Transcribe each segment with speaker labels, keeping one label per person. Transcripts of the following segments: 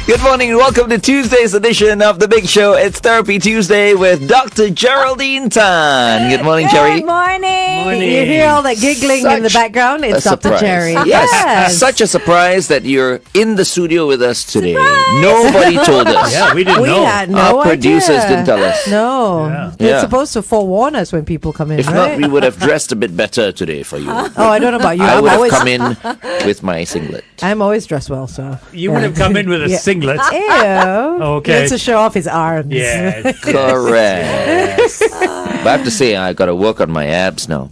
Speaker 1: Good morning and welcome to Tuesday's edition of The Big Show. It's Therapy Tuesday with Dr. Geraldine Tan. Good morning, Jerry.
Speaker 2: Good morning.
Speaker 3: You hear all that giggling in the background? It's Dr. Jerry.
Speaker 1: Yes. Such a surprise that you're in the studio with us today.
Speaker 2: Surprise!
Speaker 1: Nobody told us.
Speaker 4: Yeah, we didn't
Speaker 3: We
Speaker 4: know.
Speaker 3: had no
Speaker 1: Our
Speaker 3: idea.
Speaker 1: producers didn't tell us.
Speaker 3: No.
Speaker 4: Yeah.
Speaker 3: They're
Speaker 1: Yeah.
Speaker 3: supposed to forewarn us when people come in,
Speaker 1: If
Speaker 3: right?
Speaker 1: not, we would have dressed a bit better today for you.
Speaker 3: Oh, I don't know about you.
Speaker 1: I
Speaker 3: I'm
Speaker 1: would have
Speaker 3: always,
Speaker 1: come in with my singlet.
Speaker 3: I'm always dressed well, so.
Speaker 4: You would have come in with a
Speaker 3: Yeah.
Speaker 4: singlet.
Speaker 3: Ew.
Speaker 4: Okay.
Speaker 3: It's to show off his arms.
Speaker 4: Yeah.
Speaker 1: Correct. But I have to say, I got to work on my abs now.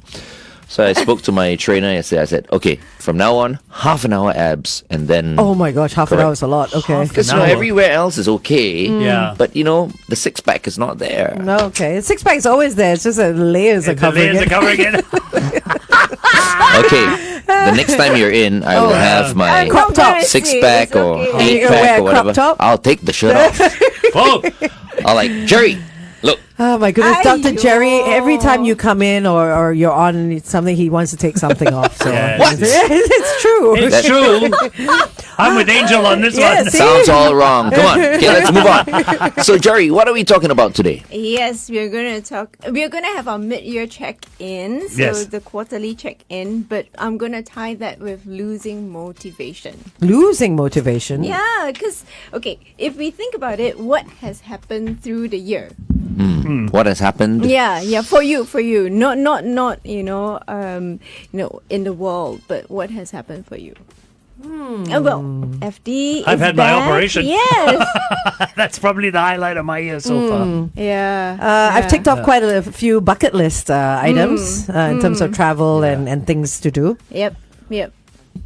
Speaker 1: So I spoke to my trainer yesterday. I said, okay, from now on, half an hour abs, and then...
Speaker 3: Oh my gosh, half an
Speaker 1: Correct.
Speaker 3: hour is a lot. Okay.
Speaker 1: Because
Speaker 4: an hour.
Speaker 1: everywhere else is okay.
Speaker 4: Yeah.
Speaker 1: But, the six-pack is not there.
Speaker 3: No, okay. The six pack is always there. It's just that the layers are
Speaker 4: The
Speaker 3: covering
Speaker 4: layers
Speaker 3: it.
Speaker 4: are covering it.
Speaker 1: Okay, the next time you're in, I will have my
Speaker 3: Crop top.
Speaker 1: six-pack or
Speaker 3: Okay. You're gonna wear
Speaker 1: eight-pack
Speaker 3: a
Speaker 1: or
Speaker 3: crop
Speaker 1: whatever.
Speaker 3: top?
Speaker 1: I'll take the shirt off.
Speaker 4: Oh,
Speaker 1: I'll like, Jerry, look.
Speaker 3: Oh my goodness, Dr.
Speaker 2: Aiyo.
Speaker 3: Jerry, every time you come in or you're on something, he wants to take something off. So
Speaker 4: Yes.
Speaker 1: What?
Speaker 3: It's true.
Speaker 4: it's true. I'm with Angel on this
Speaker 3: Yeah,
Speaker 4: one.
Speaker 3: see?
Speaker 1: Sounds all wrong. Come on. Okay, let's move on. So, Jerry, what are we talking about today?
Speaker 2: Yes, we're going to have our mid-year check-in, so
Speaker 4: Yes.
Speaker 2: the quarterly check-in, but I'm going to tie that with losing motivation.
Speaker 3: Losing motivation.
Speaker 2: Yeah, because, okay, if we think about it, what has happened through the year?
Speaker 1: What has happened?
Speaker 2: Yeah, for you. Not in the world, but what has happened for you? Well, FD.
Speaker 4: I've
Speaker 2: is
Speaker 4: had my
Speaker 2: back.
Speaker 4: operation.
Speaker 2: Yes.
Speaker 4: That's probably the highlight of my year so far.
Speaker 2: Yeah.
Speaker 3: I've ticked off quite a few bucket list items in terms of travel and things to do.
Speaker 2: Yep.
Speaker 1: Me?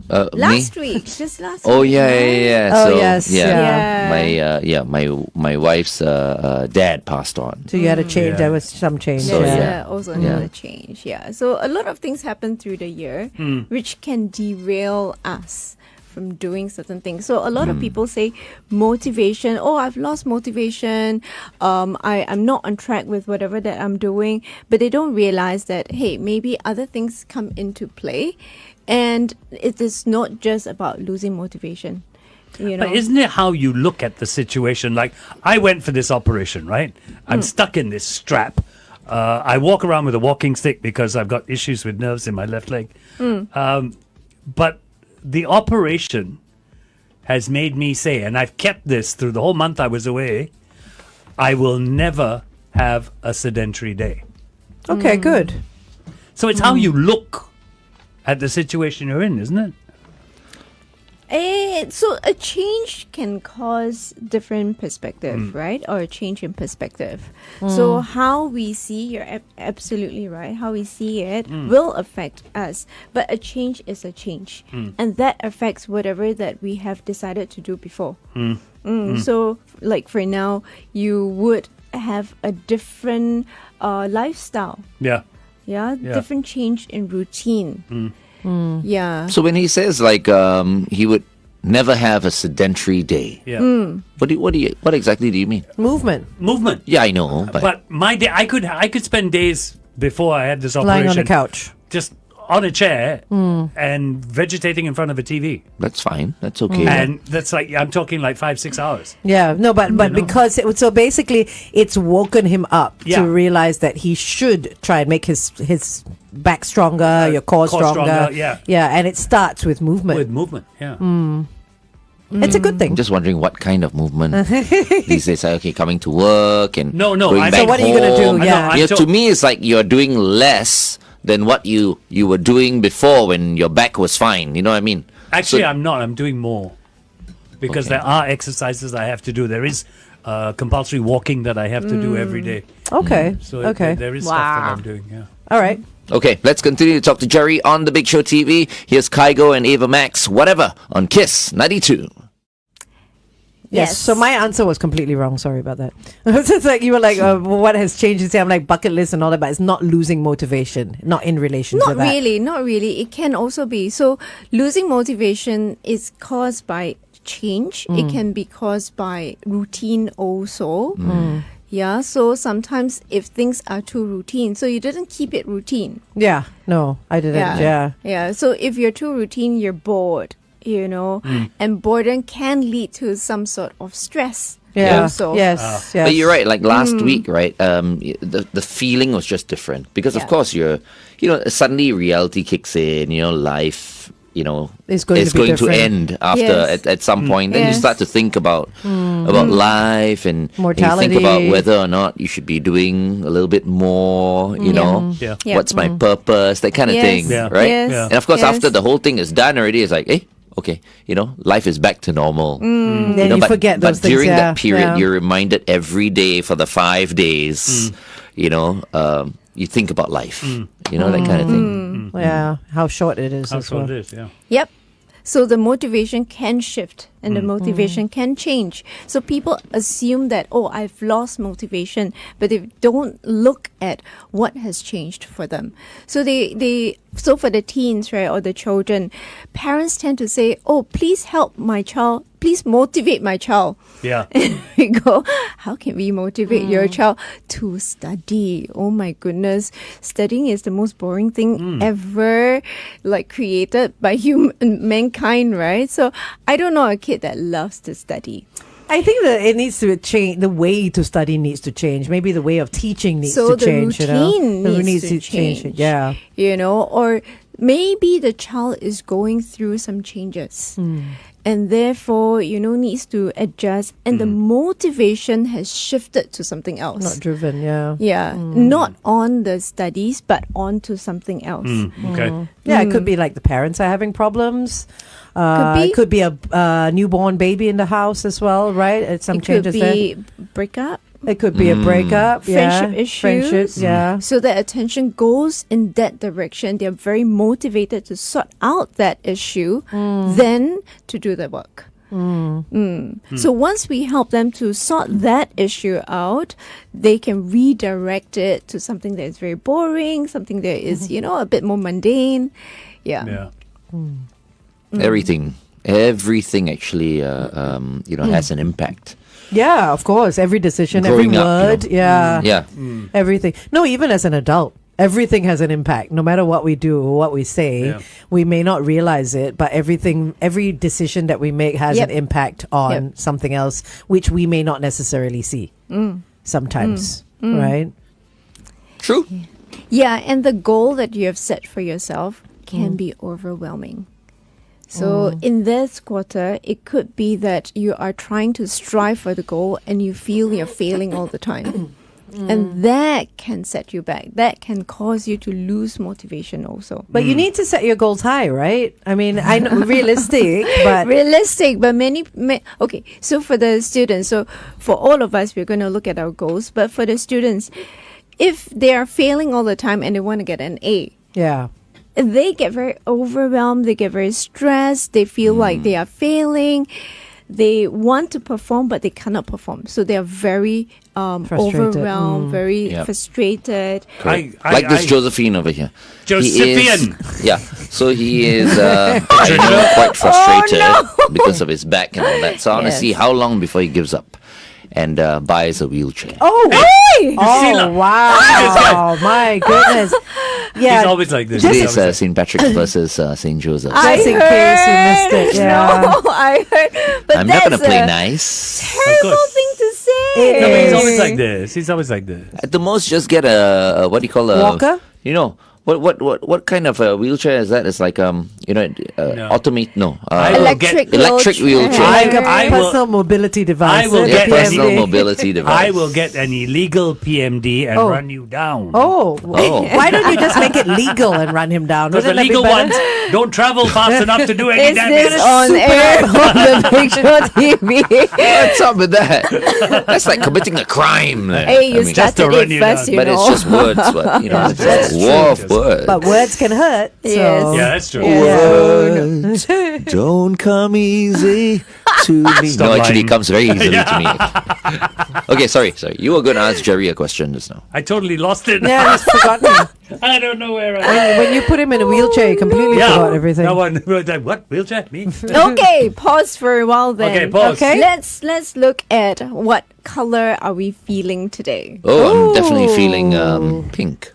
Speaker 2: Last week, just last
Speaker 1: Oh
Speaker 2: week.
Speaker 1: yeah.
Speaker 3: Oh,
Speaker 1: So,
Speaker 3: yes, yeah.
Speaker 1: My wife's dad passed on.
Speaker 3: So you had a change.
Speaker 4: Yeah.
Speaker 3: There was some change.
Speaker 1: So,
Speaker 2: There's
Speaker 1: yeah.
Speaker 2: also another change. Yeah. So a lot of things happen through the year, which can derail us from doing certain things. So a lot of people say motivation. Oh, I've lost motivation. I'm not on track with whatever that I'm doing. But they don't realize that, hey, maybe other things come into play. And it is not just about losing motivation.
Speaker 4: But isn't it how you look at the situation? Like, I went for this operation, right? I'm stuck in this strap. I walk around with a walking stick because I've got issues with nerves in my left leg. But the operation has made me say, and I've kept this through the whole month I was away, I will never have a sedentary day.
Speaker 3: Okay, good.
Speaker 4: So it's how you look at the situation you're in, isn't it?
Speaker 2: So a change can cause different perspective, right? Or a change in perspective. So how we see, you're absolutely right, how we see it will affect us. But a change is a change. And that affects whatever that we have decided to do before. So like for now, you would have a different lifestyle.
Speaker 4: Yeah.
Speaker 2: Yeah, different change in routine. Yeah.
Speaker 1: So when he says like he would never have a sedentary day,
Speaker 4: Yeah.
Speaker 1: what exactly do you mean?
Speaker 3: Movement.
Speaker 4: Movement.
Speaker 1: Yeah, I know,
Speaker 4: But my day, I could spend days before I had this operation
Speaker 3: Lying on the couch.
Speaker 4: just on a chair and vegetating in front of a TV,
Speaker 1: that's fine. That's okay.
Speaker 4: and that's like I'm talking like 5-6 hours.
Speaker 3: Yeah, no, but because so basically it's woken him up
Speaker 4: Yeah.
Speaker 3: to realize that he should try and make his back stronger, your core stronger.
Speaker 4: Yeah.
Speaker 3: And it starts with movement.
Speaker 4: With movement, yeah.
Speaker 3: It's a good thing.
Speaker 1: I'm just wondering what kind of movement these days. Okay, coming to work and
Speaker 4: No,
Speaker 1: going
Speaker 4: I-
Speaker 1: back
Speaker 4: So
Speaker 3: what are you gonna do?
Speaker 1: home.
Speaker 3: Yeah.
Speaker 4: I know,
Speaker 1: To me, it's like you're doing less than what you were doing before when your back was fine. You know what I mean?
Speaker 4: Actually,
Speaker 1: So-
Speaker 4: I'm not. I'm doing more because
Speaker 1: Okay.
Speaker 4: there are exercises I have to do. There is compulsory walking that I have to do every day.
Speaker 3: Okay.
Speaker 4: So
Speaker 3: okay.
Speaker 4: there is stuff that I'm doing. Yeah.
Speaker 3: All right.
Speaker 1: Okay, let's continue to talk to Jerry on The Big Show TV. Here's Kygo and Ava Max, whatever, on Kiss 92.
Speaker 3: Yes. So my answer was completely wrong. Sorry about that. It's like you were like, what has changed? You say I'm like bucket list and all that, but it's not losing motivation, not in relation to
Speaker 2: Not
Speaker 3: that.
Speaker 2: not really. It can also be. So losing motivation is caused by change. It can be caused by routine also. Yeah, so sometimes if things are too routine, so you didn't keep it routine.
Speaker 3: Yeah. No, I didn't. Yeah.
Speaker 2: Yeah, so if you're too routine, you're bored. and boredom can lead to some sort of stress.
Speaker 3: Yeah.
Speaker 2: Also.
Speaker 3: Yes.
Speaker 1: But you're right. Like last week, right? The feeling was just different because, of
Speaker 2: Yeah.
Speaker 1: course, suddenly reality kicks in. Life,
Speaker 3: It's going
Speaker 1: is
Speaker 3: to be
Speaker 1: going to
Speaker 3: different.
Speaker 1: end after
Speaker 2: Yes.
Speaker 1: at some point. Then you
Speaker 2: Yes.
Speaker 1: start to think about life and you
Speaker 3: Mortality.
Speaker 1: think about whether or not you should be doing a little bit more.
Speaker 4: Yeah.
Speaker 2: Yeah.
Speaker 1: What's my purpose? That kind of
Speaker 2: Yes.
Speaker 1: thing,
Speaker 4: Yeah.
Speaker 1: right?
Speaker 2: Yes.
Speaker 4: Yeah.
Speaker 1: And of course,
Speaker 2: Yes.
Speaker 1: after the whole thing is done already, it's like, okay, life is back to normal.
Speaker 3: Then you
Speaker 1: but,
Speaker 3: forget those
Speaker 1: but
Speaker 3: things.
Speaker 1: during
Speaker 3: yeah.
Speaker 1: that period,
Speaker 3: yeah.
Speaker 1: you're reminded every day for the 5 days. You think about life. That kind of thing.
Speaker 3: Yeah, how short it is
Speaker 4: That's
Speaker 3: as well.
Speaker 4: what it is, yeah.
Speaker 2: Yep. So the motivation can shift and the motivation can change. So people assume that, I've lost motivation, but they don't look at what has changed for them. So so for the teens, right, or the children, parents tend to say, please help my child, please motivate my child.
Speaker 4: Yeah.
Speaker 2: We go, how can we motivate your child to study? Oh my goodness, studying is the most boring thing ever, created by mankind, right? So I don't know a kid that loves to study.
Speaker 3: I think that it needs to change. The way to study needs to change. Maybe the way of teaching needs
Speaker 2: So
Speaker 3: to
Speaker 2: the
Speaker 3: change.
Speaker 2: routine
Speaker 3: The
Speaker 2: needs to
Speaker 3: change.
Speaker 2: change.
Speaker 3: Yeah.
Speaker 2: Or maybe the child is going through some changes. And therefore, needs to adjust, and the motivation has shifted to something else.
Speaker 3: Not driven. Yeah.
Speaker 2: Yeah, not on the studies, but on to something else.
Speaker 4: Okay.
Speaker 3: Yeah, it could be like the parents are having problems.
Speaker 2: Could be.
Speaker 3: It could be a newborn baby in the house as well, right? Some
Speaker 2: It could
Speaker 3: changes there.
Speaker 2: be breakup,
Speaker 3: It could be a breakup.
Speaker 2: friendship
Speaker 3: yeah.
Speaker 2: issues.
Speaker 3: Friendships, yeah.
Speaker 2: so that attention goes in that direction. They're very motivated to sort out that issue, then to do the work. So once we help them to sort that issue out, they can redirect it to something that is very boring, something that is, a bit more mundane. Yeah.
Speaker 1: Everything actually, has an impact.
Speaker 3: Yeah, of course. Every decision, every
Speaker 1: Growing up,
Speaker 3: word. Yeah.
Speaker 1: Yeah.
Speaker 3: Everything. No, even as an adult, everything has an impact. No matter what we do or what we say,
Speaker 4: Yeah.
Speaker 3: we may not realize it, but every decision that we make has
Speaker 2: Yep.
Speaker 3: an impact on
Speaker 2: Yep.
Speaker 3: something else, which we may not necessarily see sometimes, right?
Speaker 1: True.
Speaker 2: Yeah, and the goal that you have set for yourself can be overwhelming. So in this quarter, it could be that you are trying to strive for the goal and you feel you're failing all the time. And that can set you back. That can cause you to lose motivation also.
Speaker 3: But you need to set your goals high, right? I mean, I know realistic, but
Speaker 2: Realistic, but okay, so for the students, so for all of us, we're going to look at our goals. But for the students, if they are failing all the time and they want to get an A,
Speaker 3: yeah.
Speaker 2: they get very overwhelmed, they get very stressed, they feel like they are failing, they want to perform but they cannot perform, so they are very
Speaker 3: Frustrated.
Speaker 2: overwhelmed, very
Speaker 1: Yep.
Speaker 2: frustrated.
Speaker 1: Like this Josephine over here.
Speaker 4: Josephian.
Speaker 1: So he is quite frustrated because of his back and all that. So I want to
Speaker 2: Yes.
Speaker 1: see how long before he gives up and buys a wheelchair.
Speaker 3: Oh,
Speaker 4: Sheila.
Speaker 3: wow. My goodness. Yeah.
Speaker 4: He's always like this.
Speaker 1: Today
Speaker 4: He's
Speaker 1: is
Speaker 4: always
Speaker 1: St. Patrick's versus St. Joseph.
Speaker 3: Just in case you missed it. Yeah.
Speaker 2: No, I heard. But
Speaker 1: I'm not going to
Speaker 2: that's
Speaker 1: play
Speaker 2: a
Speaker 1: nice.
Speaker 2: terrible
Speaker 4: course.
Speaker 2: thing to say.
Speaker 3: It
Speaker 4: No, but he's
Speaker 3: is.
Speaker 4: always like this. He's always like this.
Speaker 1: At the most, just get a what do you call a
Speaker 3: Walker?
Speaker 1: What kind of a wheelchair is that? It's like
Speaker 4: No.
Speaker 1: automate. No,
Speaker 4: I will
Speaker 2: Electric
Speaker 4: get-
Speaker 1: electric wheelchair.
Speaker 3: Like a
Speaker 4: I will-
Speaker 3: personal mobility device.
Speaker 4: I will
Speaker 1: Yeah,
Speaker 4: get
Speaker 1: personal
Speaker 4: any-
Speaker 1: mobility device.
Speaker 4: I will get an illegal PMD and
Speaker 3: Oh.
Speaker 4: run you down.
Speaker 3: Oh,
Speaker 1: Oh.
Speaker 3: why don't you just make it legal and run him down?
Speaker 4: Because the
Speaker 3: Wouldn't that be
Speaker 4: legal
Speaker 3: better?
Speaker 4: ones don't travel fast enough to do any
Speaker 2: Is
Speaker 4: damage.
Speaker 2: this on air on the picture TV?
Speaker 1: What's up with that? That's like committing a crime. There.
Speaker 2: Hey, you
Speaker 4: just to
Speaker 2: started
Speaker 4: run
Speaker 2: it
Speaker 4: you
Speaker 2: first,
Speaker 4: down.
Speaker 2: you
Speaker 1: But
Speaker 2: know.
Speaker 1: it's just words. But it's just a war of words.
Speaker 3: But words can hurt. So.
Speaker 2: Yes.
Speaker 4: Yeah, that's true.
Speaker 1: Words don't come easy to me.
Speaker 4: Stop
Speaker 1: No, actually,
Speaker 4: lying.
Speaker 1: it comes very easily to me. Okay, sorry. You were going to ask Jerry a question just now.
Speaker 4: I totally lost it.
Speaker 3: Yeah, I just forgot me.
Speaker 4: I don't know where I am.
Speaker 3: When you put him in a wheelchair, you completely forgot everything.
Speaker 4: That one. What? Wheelchair? Me?
Speaker 2: Okay, pause for a while then.
Speaker 4: Okay, pause.
Speaker 3: Okay.
Speaker 2: Let's look at what color are we feeling today.
Speaker 1: Oh, I'm definitely feeling pink.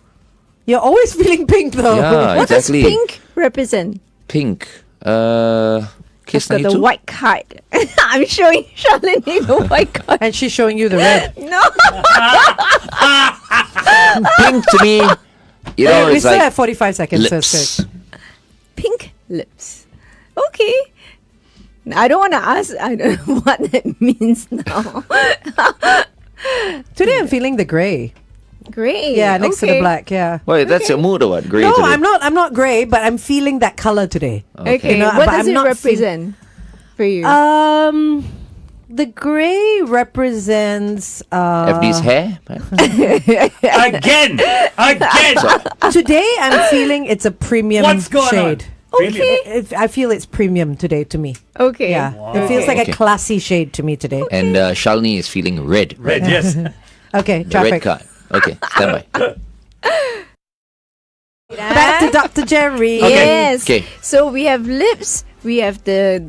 Speaker 3: You're always feeling pink, though.
Speaker 1: Yeah,
Speaker 2: What
Speaker 1: exactly.
Speaker 2: does pink represent?
Speaker 1: Pink. Kiss
Speaker 2: I've got the
Speaker 1: 92?
Speaker 2: white card. I'm showing Shalini the white card.
Speaker 3: And she's showing you the red.
Speaker 2: No.
Speaker 1: Pink to me, you know,
Speaker 3: we
Speaker 1: it's
Speaker 3: still
Speaker 1: like
Speaker 3: have 45 seconds. So it's
Speaker 1: lips.
Speaker 3: good.
Speaker 2: Pink lips. Okay. I don't want to ask. I don't know what that means now.
Speaker 3: Today I'm feeling the grey.
Speaker 2: Great.
Speaker 3: Yeah, next to the
Speaker 2: Okay.
Speaker 3: black. Yeah.
Speaker 1: Wait, that's your mood or what? Grey
Speaker 3: No,
Speaker 1: today?
Speaker 3: I'm not. I'm not grey, but I'm feeling that color today.
Speaker 2: Okay.
Speaker 3: You know,
Speaker 2: what
Speaker 3: but
Speaker 2: does
Speaker 3: I'm
Speaker 2: it
Speaker 3: not
Speaker 2: represent for you?
Speaker 3: The grey represents
Speaker 1: FD's hair?
Speaker 4: Again.
Speaker 3: today I'm feeling it's a premium
Speaker 4: What's going
Speaker 3: shade.
Speaker 4: on? Really?
Speaker 3: I feel it's premium today to me.
Speaker 2: Okay.
Speaker 3: Yeah.
Speaker 4: Wow.
Speaker 3: It feels like
Speaker 1: Okay.
Speaker 3: a classy shade to me today.
Speaker 1: And Shalini is feeling red.
Speaker 4: Red, yes.
Speaker 3: Okay,
Speaker 1: The
Speaker 3: traffic.
Speaker 1: red card. Okay, stand by.
Speaker 3: Back to Dr. Jerry.
Speaker 1: Okay.
Speaker 2: Yes.
Speaker 1: Okay.
Speaker 2: So we have lips. We have the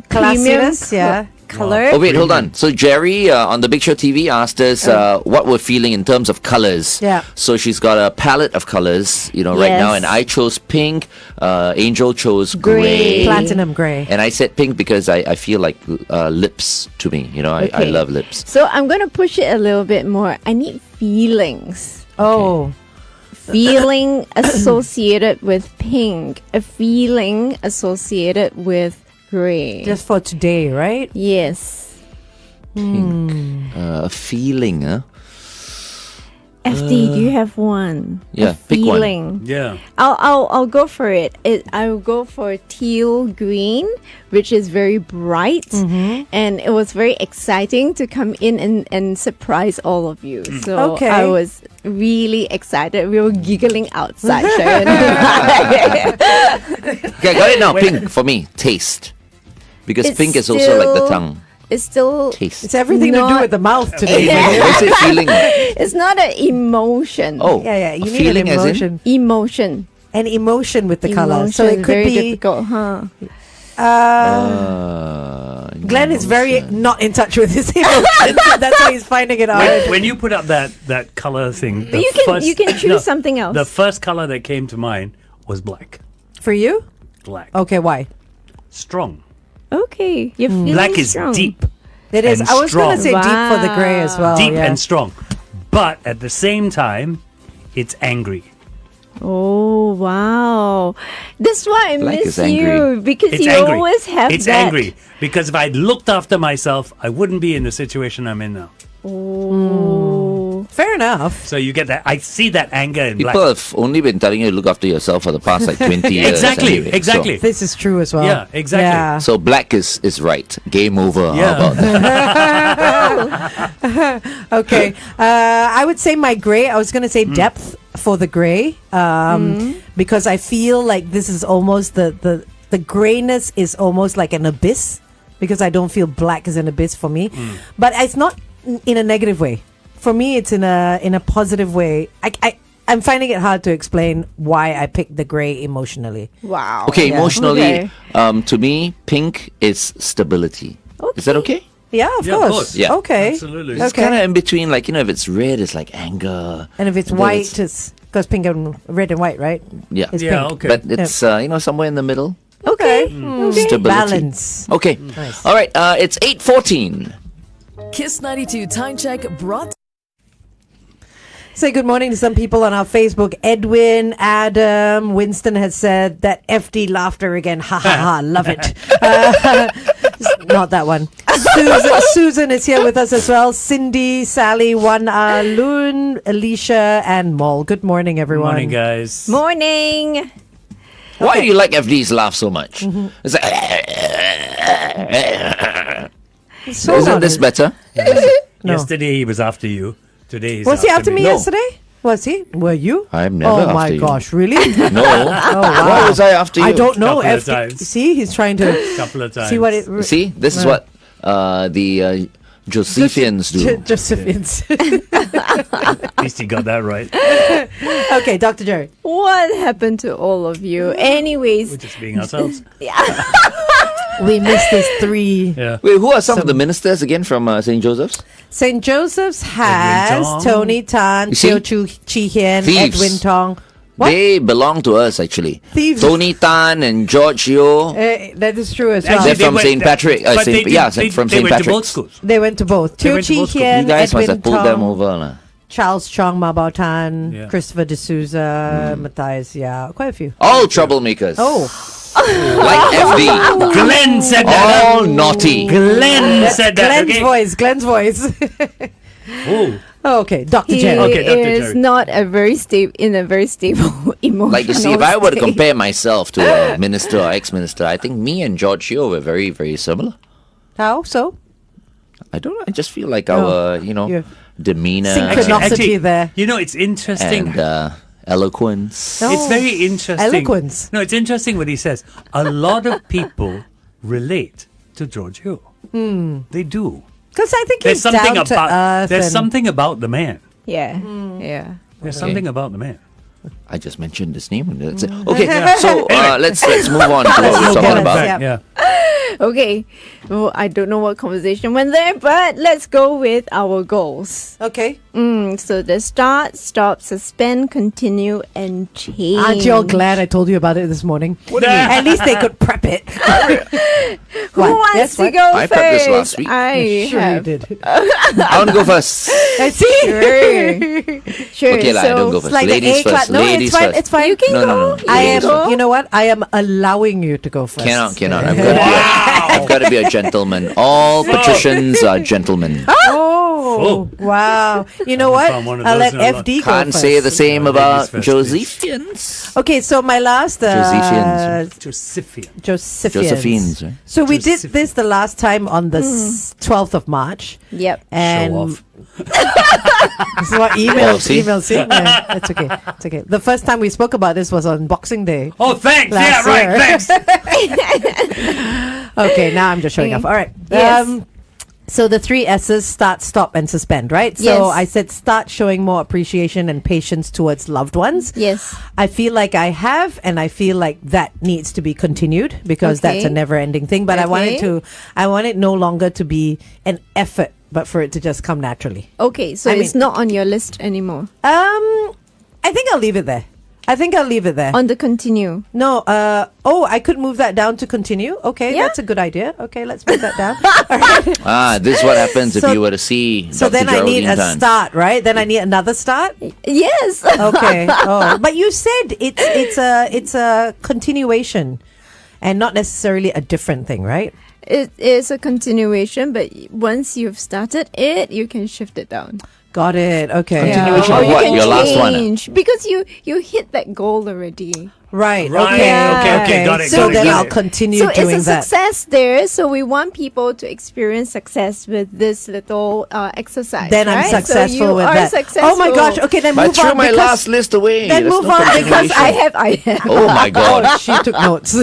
Speaker 3: Classiness,
Speaker 2: premium
Speaker 3: yeah.
Speaker 2: color.
Speaker 1: Oh, wait, hold on. So Jerry on the Big Show TV asked us what we're feeling in terms of colors.
Speaker 3: Yeah.
Speaker 1: So she's got a palette of colors, you know, right now.
Speaker 2: Yes.
Speaker 1: And I chose pink. Angel chose gray.
Speaker 3: Platinum grey.
Speaker 1: And I said pink because I feel like lips to me. You know, I
Speaker 2: Okay.
Speaker 1: love lips.
Speaker 2: So I'm gonna push it a little bit more. I need feelings.
Speaker 3: Oh.
Speaker 2: Feeling associated with pink. A feeling associated with gray.
Speaker 3: Just for today, right?
Speaker 2: yes.
Speaker 1: Pink. Feeling, huh?
Speaker 2: FD, do you have one?
Speaker 1: Yeah,
Speaker 2: A
Speaker 1: pick one.
Speaker 2: feeling.
Speaker 4: Yeah.
Speaker 2: I'll go for it. I'll go for teal green, which is very bright, and it was very exciting to come in and surprise all of you. So
Speaker 3: Okay.
Speaker 2: I was really excited. We were giggling outside. Sharon and I.
Speaker 1: Okay, got it now. Pink for me. Taste. Because
Speaker 2: It's
Speaker 1: pink is also like the
Speaker 2: still-
Speaker 1: tongue.
Speaker 2: It's still.
Speaker 1: Taste.
Speaker 3: It's everything to do
Speaker 2: Not-
Speaker 3: with the mouth today.
Speaker 2: Yeah.
Speaker 1: Why is it feeling?
Speaker 2: It's not an emotion.
Speaker 1: Oh,
Speaker 3: Yeah, you
Speaker 1: a
Speaker 3: need
Speaker 1: feeling
Speaker 3: an
Speaker 1: as in?
Speaker 3: emotion.
Speaker 2: Emotion.
Speaker 3: An emotion with the color. So
Speaker 2: Emotion.
Speaker 3: it could
Speaker 2: Very
Speaker 3: be.
Speaker 2: difficult, huh?
Speaker 3: Glenn is very not in touch with his emotions. That's why he's finding it hard.
Speaker 4: When you put up that color thing,
Speaker 2: But you can choose something else.
Speaker 4: The first color that came to mind was black.
Speaker 3: For you?
Speaker 4: Black.
Speaker 3: Okay, why?
Speaker 4: Strong.
Speaker 2: Okay, you're feeling
Speaker 4: Black is
Speaker 2: strong.
Speaker 4: deep.
Speaker 3: It is.
Speaker 4: And
Speaker 3: I was going to say
Speaker 4: strong.
Speaker 3: deep for the grey as well.
Speaker 4: Deep
Speaker 3: yeah.
Speaker 4: and strong. But at the same time, it's angry.
Speaker 2: Oh wow, that's why I
Speaker 1: Black
Speaker 2: miss
Speaker 1: is angry.
Speaker 2: you because
Speaker 4: It's
Speaker 2: you
Speaker 4: angry.
Speaker 2: always have
Speaker 4: It's
Speaker 2: that.
Speaker 4: angry. Because if I'd looked after myself, I wouldn't be in the situation I'm in now.
Speaker 2: Oh,
Speaker 3: Fair enough.
Speaker 4: So you get that. I see that anger in
Speaker 1: People
Speaker 4: black.
Speaker 1: have only been telling you to look after yourself for the past like 20 years.
Speaker 4: Exactly,
Speaker 1: anyway.
Speaker 4: exactly.
Speaker 3: This is true as well.
Speaker 4: Yeah, exactly.
Speaker 3: Yeah.
Speaker 1: So black is right. Game over.
Speaker 4: Yeah.
Speaker 1: How about that?
Speaker 3: Okay. I would say my grey. I was going to say depth for the grey because I feel like this is almost the greyness is almost like an abyss because I don't feel black is an abyss for me. But it's not in a negative way. For me, it's in a positive way. I'm finding it hard to explain why I picked the grey emotionally.
Speaker 2: wow.
Speaker 1: Okay,
Speaker 3: Yeah.
Speaker 1: emotionally,
Speaker 2: Okay.
Speaker 1: to me, pink is stability. Is that okay?
Speaker 3: Yeah, of
Speaker 4: Yeah, of
Speaker 3: course.
Speaker 4: course.
Speaker 1: Yeah.
Speaker 3: Okay.
Speaker 4: Absolutely.
Speaker 1: It's
Speaker 3: Okay.
Speaker 1: kind of in between, like, you know, if it's red, it's like anger.
Speaker 3: And if it's
Speaker 1: And then
Speaker 3: white, it's because pink and red and white, right?
Speaker 1: Yeah.
Speaker 3: It's
Speaker 4: Yeah,
Speaker 3: pink.
Speaker 4: okay.
Speaker 1: But it's, you know, somewhere in the middle.
Speaker 2: Okay.
Speaker 3: Okay.
Speaker 1: Stability.
Speaker 3: Balance.
Speaker 1: Okay.
Speaker 3: Nice.
Speaker 1: All right. It's 8:14.
Speaker 5: Kiss 92 Time Check brought
Speaker 3: Say good morning to some people on our Facebook. Edwin, Adam, Winston has said that FD laughter again. Ha ha ha. Love it. Not that one. Susan is here with us as well. Cindy, Sally, Loon, Alicia, and Mol. Good morning, everyone.
Speaker 4: Morning, guys.
Speaker 2: Morning.
Speaker 1: Why do you like FD's laugh so much? It's like,
Speaker 3: So
Speaker 1: isn't
Speaker 3: honest.
Speaker 1: this better?
Speaker 3: No.
Speaker 4: Yesterday he was after you. Today he's
Speaker 3: Was he after me
Speaker 4: me.
Speaker 1: No.
Speaker 3: yesterday? Was he? Were you?
Speaker 1: I'm never
Speaker 3: Oh
Speaker 1: after
Speaker 3: my
Speaker 1: you.
Speaker 3: gosh, really?
Speaker 1: No.
Speaker 3: Oh wow.
Speaker 1: Why was I after you?
Speaker 3: I don't know.
Speaker 4: Couple of
Speaker 3: FD
Speaker 4: times.
Speaker 3: See, he's trying to
Speaker 4: Couple of times.
Speaker 3: see what it.
Speaker 1: See, this is what the Josephians do.
Speaker 3: Josephians.
Speaker 4: At least he got that right.
Speaker 3: Okay, Dr. Jerry.
Speaker 2: What happened to all of you? Anyways,
Speaker 4: We're just being ourselves.
Speaker 3: We missed this 3.
Speaker 4: Yeah.
Speaker 1: Wait, who are some of the ministers again from St. Joseph's?
Speaker 3: St. Joseph's
Speaker 4: Edwin
Speaker 3: has
Speaker 4: Tong.
Speaker 3: Tony Tan,
Speaker 1: You see?
Speaker 3: Teo Chi Hian,
Speaker 1: Thieves.
Speaker 3: Edwin Tong.
Speaker 1: They belong to us, actually.
Speaker 3: Thieves.
Speaker 1: Tony Tan and George Yeo.
Speaker 3: That is true as well.
Speaker 1: They're
Speaker 4: Actually,
Speaker 1: from St. Patrick.
Speaker 4: but
Speaker 1: Saint-
Speaker 4: they
Speaker 1: yeah,
Speaker 4: did-
Speaker 1: from
Speaker 4: they
Speaker 1: St.
Speaker 4: went to both
Speaker 1: Patrick's.
Speaker 4: schools.
Speaker 3: They went to both.
Speaker 4: They
Speaker 3: Teo
Speaker 4: went to
Speaker 3: Chi
Speaker 4: both schools.
Speaker 3: Hien,
Speaker 1: You guys must
Speaker 3: Edwin
Speaker 1: have pulled them
Speaker 3: Tong,
Speaker 1: over. lah.
Speaker 3: Charles Chong, Ma Bao Tan,
Speaker 4: Yeah.
Speaker 3: Christopher D'Souza, Matthias. Yeah, quite a few.
Speaker 1: All troublemakers.
Speaker 3: Oh,
Speaker 1: Like FD.
Speaker 4: Glenn said that.
Speaker 1: All naughty.
Speaker 4: Glenn said that.
Speaker 3: Glenn's
Speaker 4: Okay.
Speaker 3: voice. Glenn's voice.
Speaker 4: Oh.
Speaker 3: Okay, Dr.
Speaker 2: He
Speaker 3: Gerald.
Speaker 4: Okay, Dr.
Speaker 2: is
Speaker 4: Jerry.
Speaker 2: not in a very stable emotional
Speaker 1: Like, you see, if I were to
Speaker 2: state.
Speaker 1: compare myself to a minister or ex-minister, I think me and George Yeo were very, very similar.
Speaker 3: How so?
Speaker 1: I don't know. I just feel like our,
Speaker 3: you're-
Speaker 1: demeanor
Speaker 3: Synchronicity there.
Speaker 4: You know, it's interesting.
Speaker 1: and eloquence.
Speaker 3: No.
Speaker 4: It's very interesting.
Speaker 3: Eloquence.
Speaker 4: No, it's interesting what he says. A lot of people relate to George Yeo. They do.
Speaker 3: Because I think
Speaker 4: There's
Speaker 3: he's
Speaker 4: something
Speaker 3: down to
Speaker 4: about
Speaker 3: earth.
Speaker 4: there's
Speaker 3: and-
Speaker 4: something about the man.
Speaker 2: Yeah, yeah.
Speaker 4: There's something about the man.
Speaker 1: I just mentioned his name. And that's it. Okay, so let's move on to what we're
Speaker 3: move
Speaker 1: talking
Speaker 3: on.
Speaker 1: about.
Speaker 3: Yeah.
Speaker 4: Yeah.
Speaker 2: Okay. Well, I don't know what conversation went there, but let's go with our goals.
Speaker 3: Okay.
Speaker 2: So the start, stop, suspend, continue, and change.
Speaker 3: Aren't you all glad I told you about it this morning?
Speaker 4: What do you mean?
Speaker 3: At least they could prep it.
Speaker 2: Who wants to
Speaker 3: what?
Speaker 2: go
Speaker 1: I
Speaker 2: first?
Speaker 1: prepped this last week.
Speaker 2: I
Speaker 3: Sure you
Speaker 2: have.
Speaker 3: did.
Speaker 1: I want to go first.
Speaker 3: I see.
Speaker 2: Sure.
Speaker 1: Okay, I don't go
Speaker 3: It's
Speaker 1: first.
Speaker 3: like
Speaker 1: Ladies
Speaker 3: the A class.
Speaker 1: first.
Speaker 3: No,
Speaker 1: Ladies
Speaker 3: it's fine.
Speaker 1: first.
Speaker 3: It's fine.
Speaker 2: You can
Speaker 1: No,
Speaker 2: go.
Speaker 1: no, no.
Speaker 2: You
Speaker 3: I
Speaker 2: can
Speaker 3: am.
Speaker 2: go.
Speaker 3: You know what? I am allowing you to go first.
Speaker 1: Cannot. I've got to be a gentleman. All patricians are gentlemen.
Speaker 3: Oh, wow. You know what?
Speaker 4: found one of
Speaker 3: I'll
Speaker 4: those
Speaker 3: let
Speaker 4: in a lot.
Speaker 3: FD go
Speaker 1: Can't
Speaker 3: first.
Speaker 1: say the same
Speaker 4: Ladies
Speaker 1: about
Speaker 4: first, please.
Speaker 1: Josephians.
Speaker 3: Okay, so my last
Speaker 1: Josephians.
Speaker 4: Josephian.
Speaker 3: Josephines.
Speaker 1: Right?
Speaker 3: So we did
Speaker 4: Josephian.
Speaker 3: this the last time on the 12th of March.
Speaker 2: Yep.
Speaker 3: And
Speaker 4: Show off.
Speaker 3: this is what
Speaker 1: Oh,
Speaker 3: emails.
Speaker 1: see?
Speaker 3: Emails. See? Yeah, it's okay. It's okay. The first time we spoke about this was on Boxing Day.
Speaker 4: Oh, thanks.
Speaker 3: Last
Speaker 4: Yeah, right.
Speaker 3: year.
Speaker 4: Thanks.
Speaker 3: Okay, now I'm just showing off. All right.
Speaker 2: Yes.
Speaker 3: So the 3 S's: start, stop, and suspend, right? So
Speaker 2: Yes.
Speaker 3: I said start showing more appreciation and patience towards loved ones.
Speaker 2: Yes.
Speaker 3: I feel like I have, and I feel like that needs to be continued because that's a
Speaker 2: Okay.
Speaker 3: never-ending thing. But I want
Speaker 2: Okay.
Speaker 3: I want it no longer to be an effort, but for it to just come naturally.
Speaker 2: Okay, so
Speaker 3: I
Speaker 2: it's
Speaker 3: mean-
Speaker 2: not on your list anymore.
Speaker 3: I think I'll leave it there.
Speaker 2: On the continue.
Speaker 3: No, I could move that down to continue. Okay,
Speaker 2: Yeah.
Speaker 3: that's a good idea. Okay, let's move that down.
Speaker 1: This is what happens if
Speaker 3: So-
Speaker 1: you were to see
Speaker 3: So
Speaker 1: Dr.
Speaker 3: then I need
Speaker 1: Geraldine
Speaker 3: a
Speaker 1: Tan.
Speaker 3: start, right? Then I need another start.
Speaker 2: Yes.
Speaker 3: Okay. Oh, but you said it's a continuation, and not necessarily a different thing, right?
Speaker 2: It is a continuation, but once you've started it, you can shift it down.
Speaker 3: Got it. Okay.
Speaker 1: Continuation
Speaker 2: Or
Speaker 1: of
Speaker 2: you
Speaker 1: what?
Speaker 2: can
Speaker 1: Your last one, ah?
Speaker 2: change because you hit that goal already.
Speaker 3: Right.
Speaker 4: Right.
Speaker 3: Okay.
Speaker 4: Okay, got it,
Speaker 3: So
Speaker 4: got it,
Speaker 3: then
Speaker 4: got
Speaker 3: I'll
Speaker 4: it.
Speaker 3: continue
Speaker 2: So
Speaker 3: doing
Speaker 2: it's a
Speaker 3: that.
Speaker 2: success there. So we want people to experience success with this little exercise.
Speaker 3: Then I'm
Speaker 2: right? So
Speaker 3: successful
Speaker 2: you
Speaker 3: with
Speaker 2: are
Speaker 3: that.
Speaker 2: Successful.
Speaker 3: Oh my gosh. Okay, then
Speaker 1: But I
Speaker 3: move
Speaker 1: threw
Speaker 3: on
Speaker 1: my
Speaker 3: because
Speaker 1: last list away.
Speaker 3: Then
Speaker 1: That's
Speaker 3: move
Speaker 1: no
Speaker 3: on because
Speaker 1: continuation.
Speaker 2: I have.
Speaker 1: Oh my God.
Speaker 3: oh, she took notes.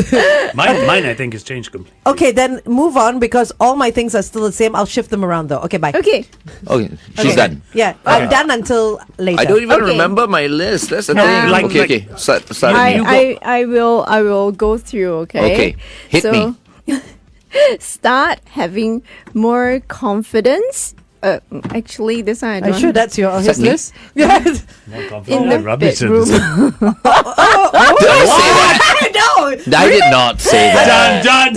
Speaker 4: Mine, I think, has changed completely.
Speaker 3: Okay, then move on because all my things are still the same. I'll shift them around though. Okay, bye.
Speaker 2: Okay.
Speaker 1: Okay, she's
Speaker 3: Okay.
Speaker 1: done.
Speaker 3: Yeah, I'm done until later.
Speaker 1: I don't even
Speaker 2: Okay.
Speaker 1: remember my list. That's the
Speaker 4: No,
Speaker 1: thing.
Speaker 4: like-
Speaker 1: okay,
Speaker 4: like-
Speaker 1: okay. Start
Speaker 4: You
Speaker 1: with me.
Speaker 2: I will go through. Okay.
Speaker 1: Okay. Hit me.
Speaker 2: Start having more confidence. Actually, this one I
Speaker 3: Are
Speaker 2: don't.
Speaker 3: you sure that's your his
Speaker 1: me?
Speaker 3: list? Yes.
Speaker 4: More
Speaker 2: in
Speaker 4: confident.
Speaker 2: the
Speaker 4: Rubbish.
Speaker 2: bedroom.
Speaker 1: Did I say that?
Speaker 3: No.
Speaker 1: I did not say that.
Speaker 4: Done.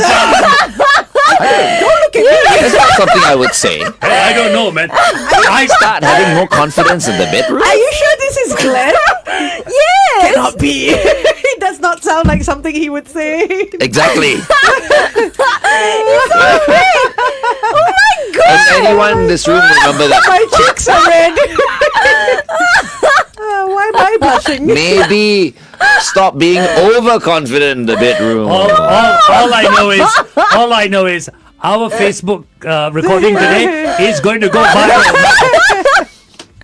Speaker 1: That's not something I would say.
Speaker 4: Hey, I don't know, man. I
Speaker 1: Start having more confidence in the bedroom.
Speaker 3: Are you sure this is Glenn?
Speaker 2: Yes.
Speaker 3: Cannot be. It does not sound like something he would say.
Speaker 1: Exactly.
Speaker 2: Oh my god.
Speaker 1: And anyone in this room remember that?
Speaker 3: My cheeks are red. Why am I blushing?
Speaker 1: Maybe stop being overconfident in the bedroom.
Speaker 4: all I know is our Facebook recording today is going to go viral.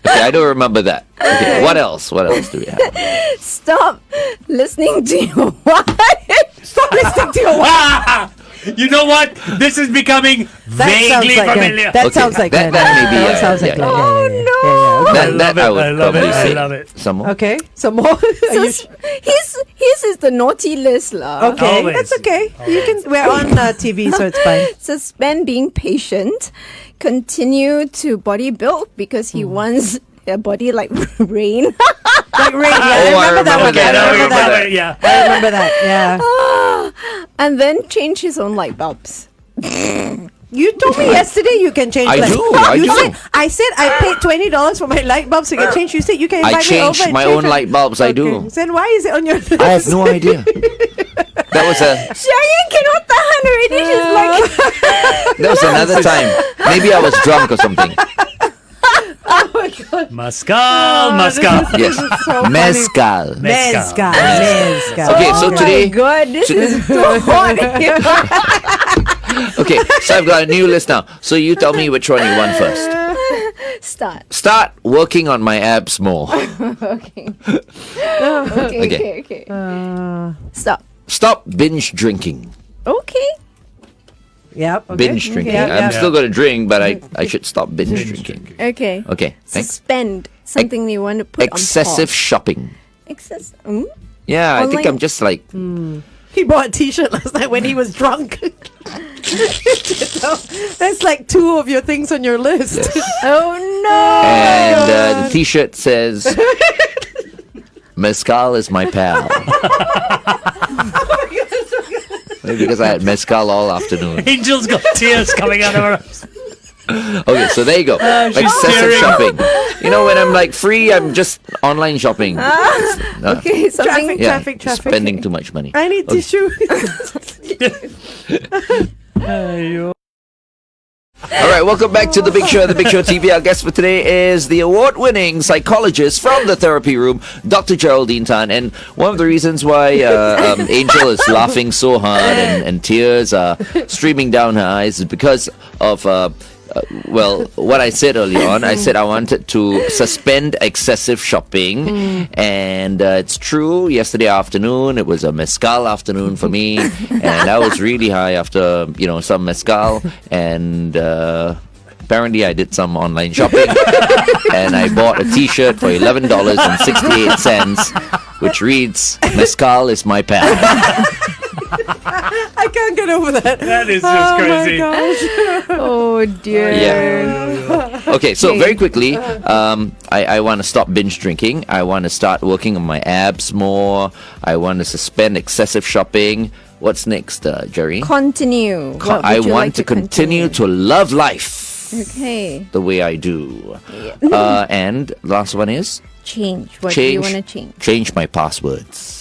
Speaker 1: Okay, I don't remember that. Okay, what else? What else do we have?
Speaker 2: Stop listening to your wife.
Speaker 3: Stop listening to your wife.
Speaker 4: Ah! You know what? This is becoming vaguely familiar.
Speaker 3: That
Speaker 1: Okay,
Speaker 3: sounds like
Speaker 1: that-
Speaker 3: Glenn.
Speaker 1: that may be,
Speaker 3: That sounds like
Speaker 1: yeah.
Speaker 3: Glenn.
Speaker 2: Oh,
Speaker 3: Yeah,
Speaker 2: no.
Speaker 3: yeah, yeah.
Speaker 1: That,
Speaker 4: love
Speaker 1: that I
Speaker 4: it,
Speaker 1: would
Speaker 4: I love
Speaker 1: probably
Speaker 4: it, I
Speaker 1: say.
Speaker 4: love it.
Speaker 1: Some more.
Speaker 3: Okay, some more. Are you
Speaker 2: So his is the naughty list lah.
Speaker 3: okay,
Speaker 4: Always.
Speaker 3: that's okay. You can. We're on TV, so it's fine.
Speaker 2: Suspend being patient. Continue to body build because he wants a body like rain.
Speaker 3: Like Ray, yeah,
Speaker 1: Oh, I
Speaker 3: I remember that one.
Speaker 1: remember that.
Speaker 3: I remember that.
Speaker 4: Yeah.
Speaker 3: I remember that. Yeah.
Speaker 2: And then change his own light bulbs.
Speaker 3: You told me yesterday you can change.
Speaker 1: I
Speaker 3: light-
Speaker 1: do, I
Speaker 3: You
Speaker 1: do.
Speaker 3: said I said I paid $20 for my light bulbs. You can change. You said you can.
Speaker 1: I
Speaker 3: invite me over
Speaker 1: change
Speaker 3: and
Speaker 1: my
Speaker 3: change
Speaker 1: own
Speaker 3: them.
Speaker 1: light bulbs. I do.
Speaker 3: Okay. Then why is it on your list?
Speaker 1: I have no idea. That was
Speaker 2: Cheyenne cannot tahan already. She's like,
Speaker 1: that was another time. Maybe I was drunk or something.
Speaker 4: Mescal.
Speaker 1: Yes, mezcal.
Speaker 3: Mezcal.
Speaker 1: Okay, so
Speaker 2: oh
Speaker 1: today,
Speaker 2: my God, this is too hot here.
Speaker 1: okay, so I've got a new list now. So you tell me which one you want first.
Speaker 2: Start.
Speaker 1: Start working on my abs more.
Speaker 2: Okay. Okay. Stop.
Speaker 1: Stop binge drinking.
Speaker 2: Okay.
Speaker 3: Yep. Okay.
Speaker 1: Binge drinking.
Speaker 3: Yeah,
Speaker 1: I'm
Speaker 3: yeah.
Speaker 1: still going to drink, but I should stop binge drinking.
Speaker 2: Okay.
Speaker 1: Okay, thanks.
Speaker 2: Suspend something you want to put
Speaker 1: Excessive
Speaker 2: on
Speaker 1: shopping.
Speaker 2: pause.
Speaker 1: Yeah, I think
Speaker 2: Online-
Speaker 1: I'm just like
Speaker 3: He bought a T-shirt last night when he was drunk. That's like 2 of your things on your list.
Speaker 2: Oh no.
Speaker 1: and the T-shirt says, "Mezcal is my pal." Maybe because I had mezcal all afternoon.
Speaker 4: Angel's got tears coming out of her eyes.
Speaker 1: Okay, so there you go. Excessive
Speaker 4: staring.
Speaker 1: shopping. You know, when I'm like free, I'm just online shopping.
Speaker 2: Okay, something.
Speaker 3: Traffic.
Speaker 1: Spending too much money.
Speaker 3: I need tissue.
Speaker 1: All right, welcome back to The Big Show. The Big Show TV. Our guest for today is the award-winning psychologist from the therapy room, Dr. Geraldine Tan. And one of the reasons why Angel is laughing so hard and tears are streaming down her eyes is because of what I said earlier on. I said I wanted to suspend excessive shopping, and it's true. Yesterday afternoon, it was a mezcal afternoon for me, and I was really high after some mezcal, and apparently I did some online shopping, and I bought a T-shirt for $11.68, which reads "Mezcal is my pal."
Speaker 3: I can't get over that.
Speaker 4: That is just crazy.
Speaker 3: My gosh.
Speaker 2: Oh dear.
Speaker 1: Yeah. Okay, so very quickly, I want to stop binge drinking. I want to start working on my abs more. I want to suspend excessive shopping. What's next, Jerry?
Speaker 2: Continue. What
Speaker 1: I
Speaker 2: would you
Speaker 1: want
Speaker 2: like
Speaker 1: to continue to love life
Speaker 2: Okay.
Speaker 1: the way I do. And last one is
Speaker 2: Change. What do you want to change?
Speaker 1: change my passwords.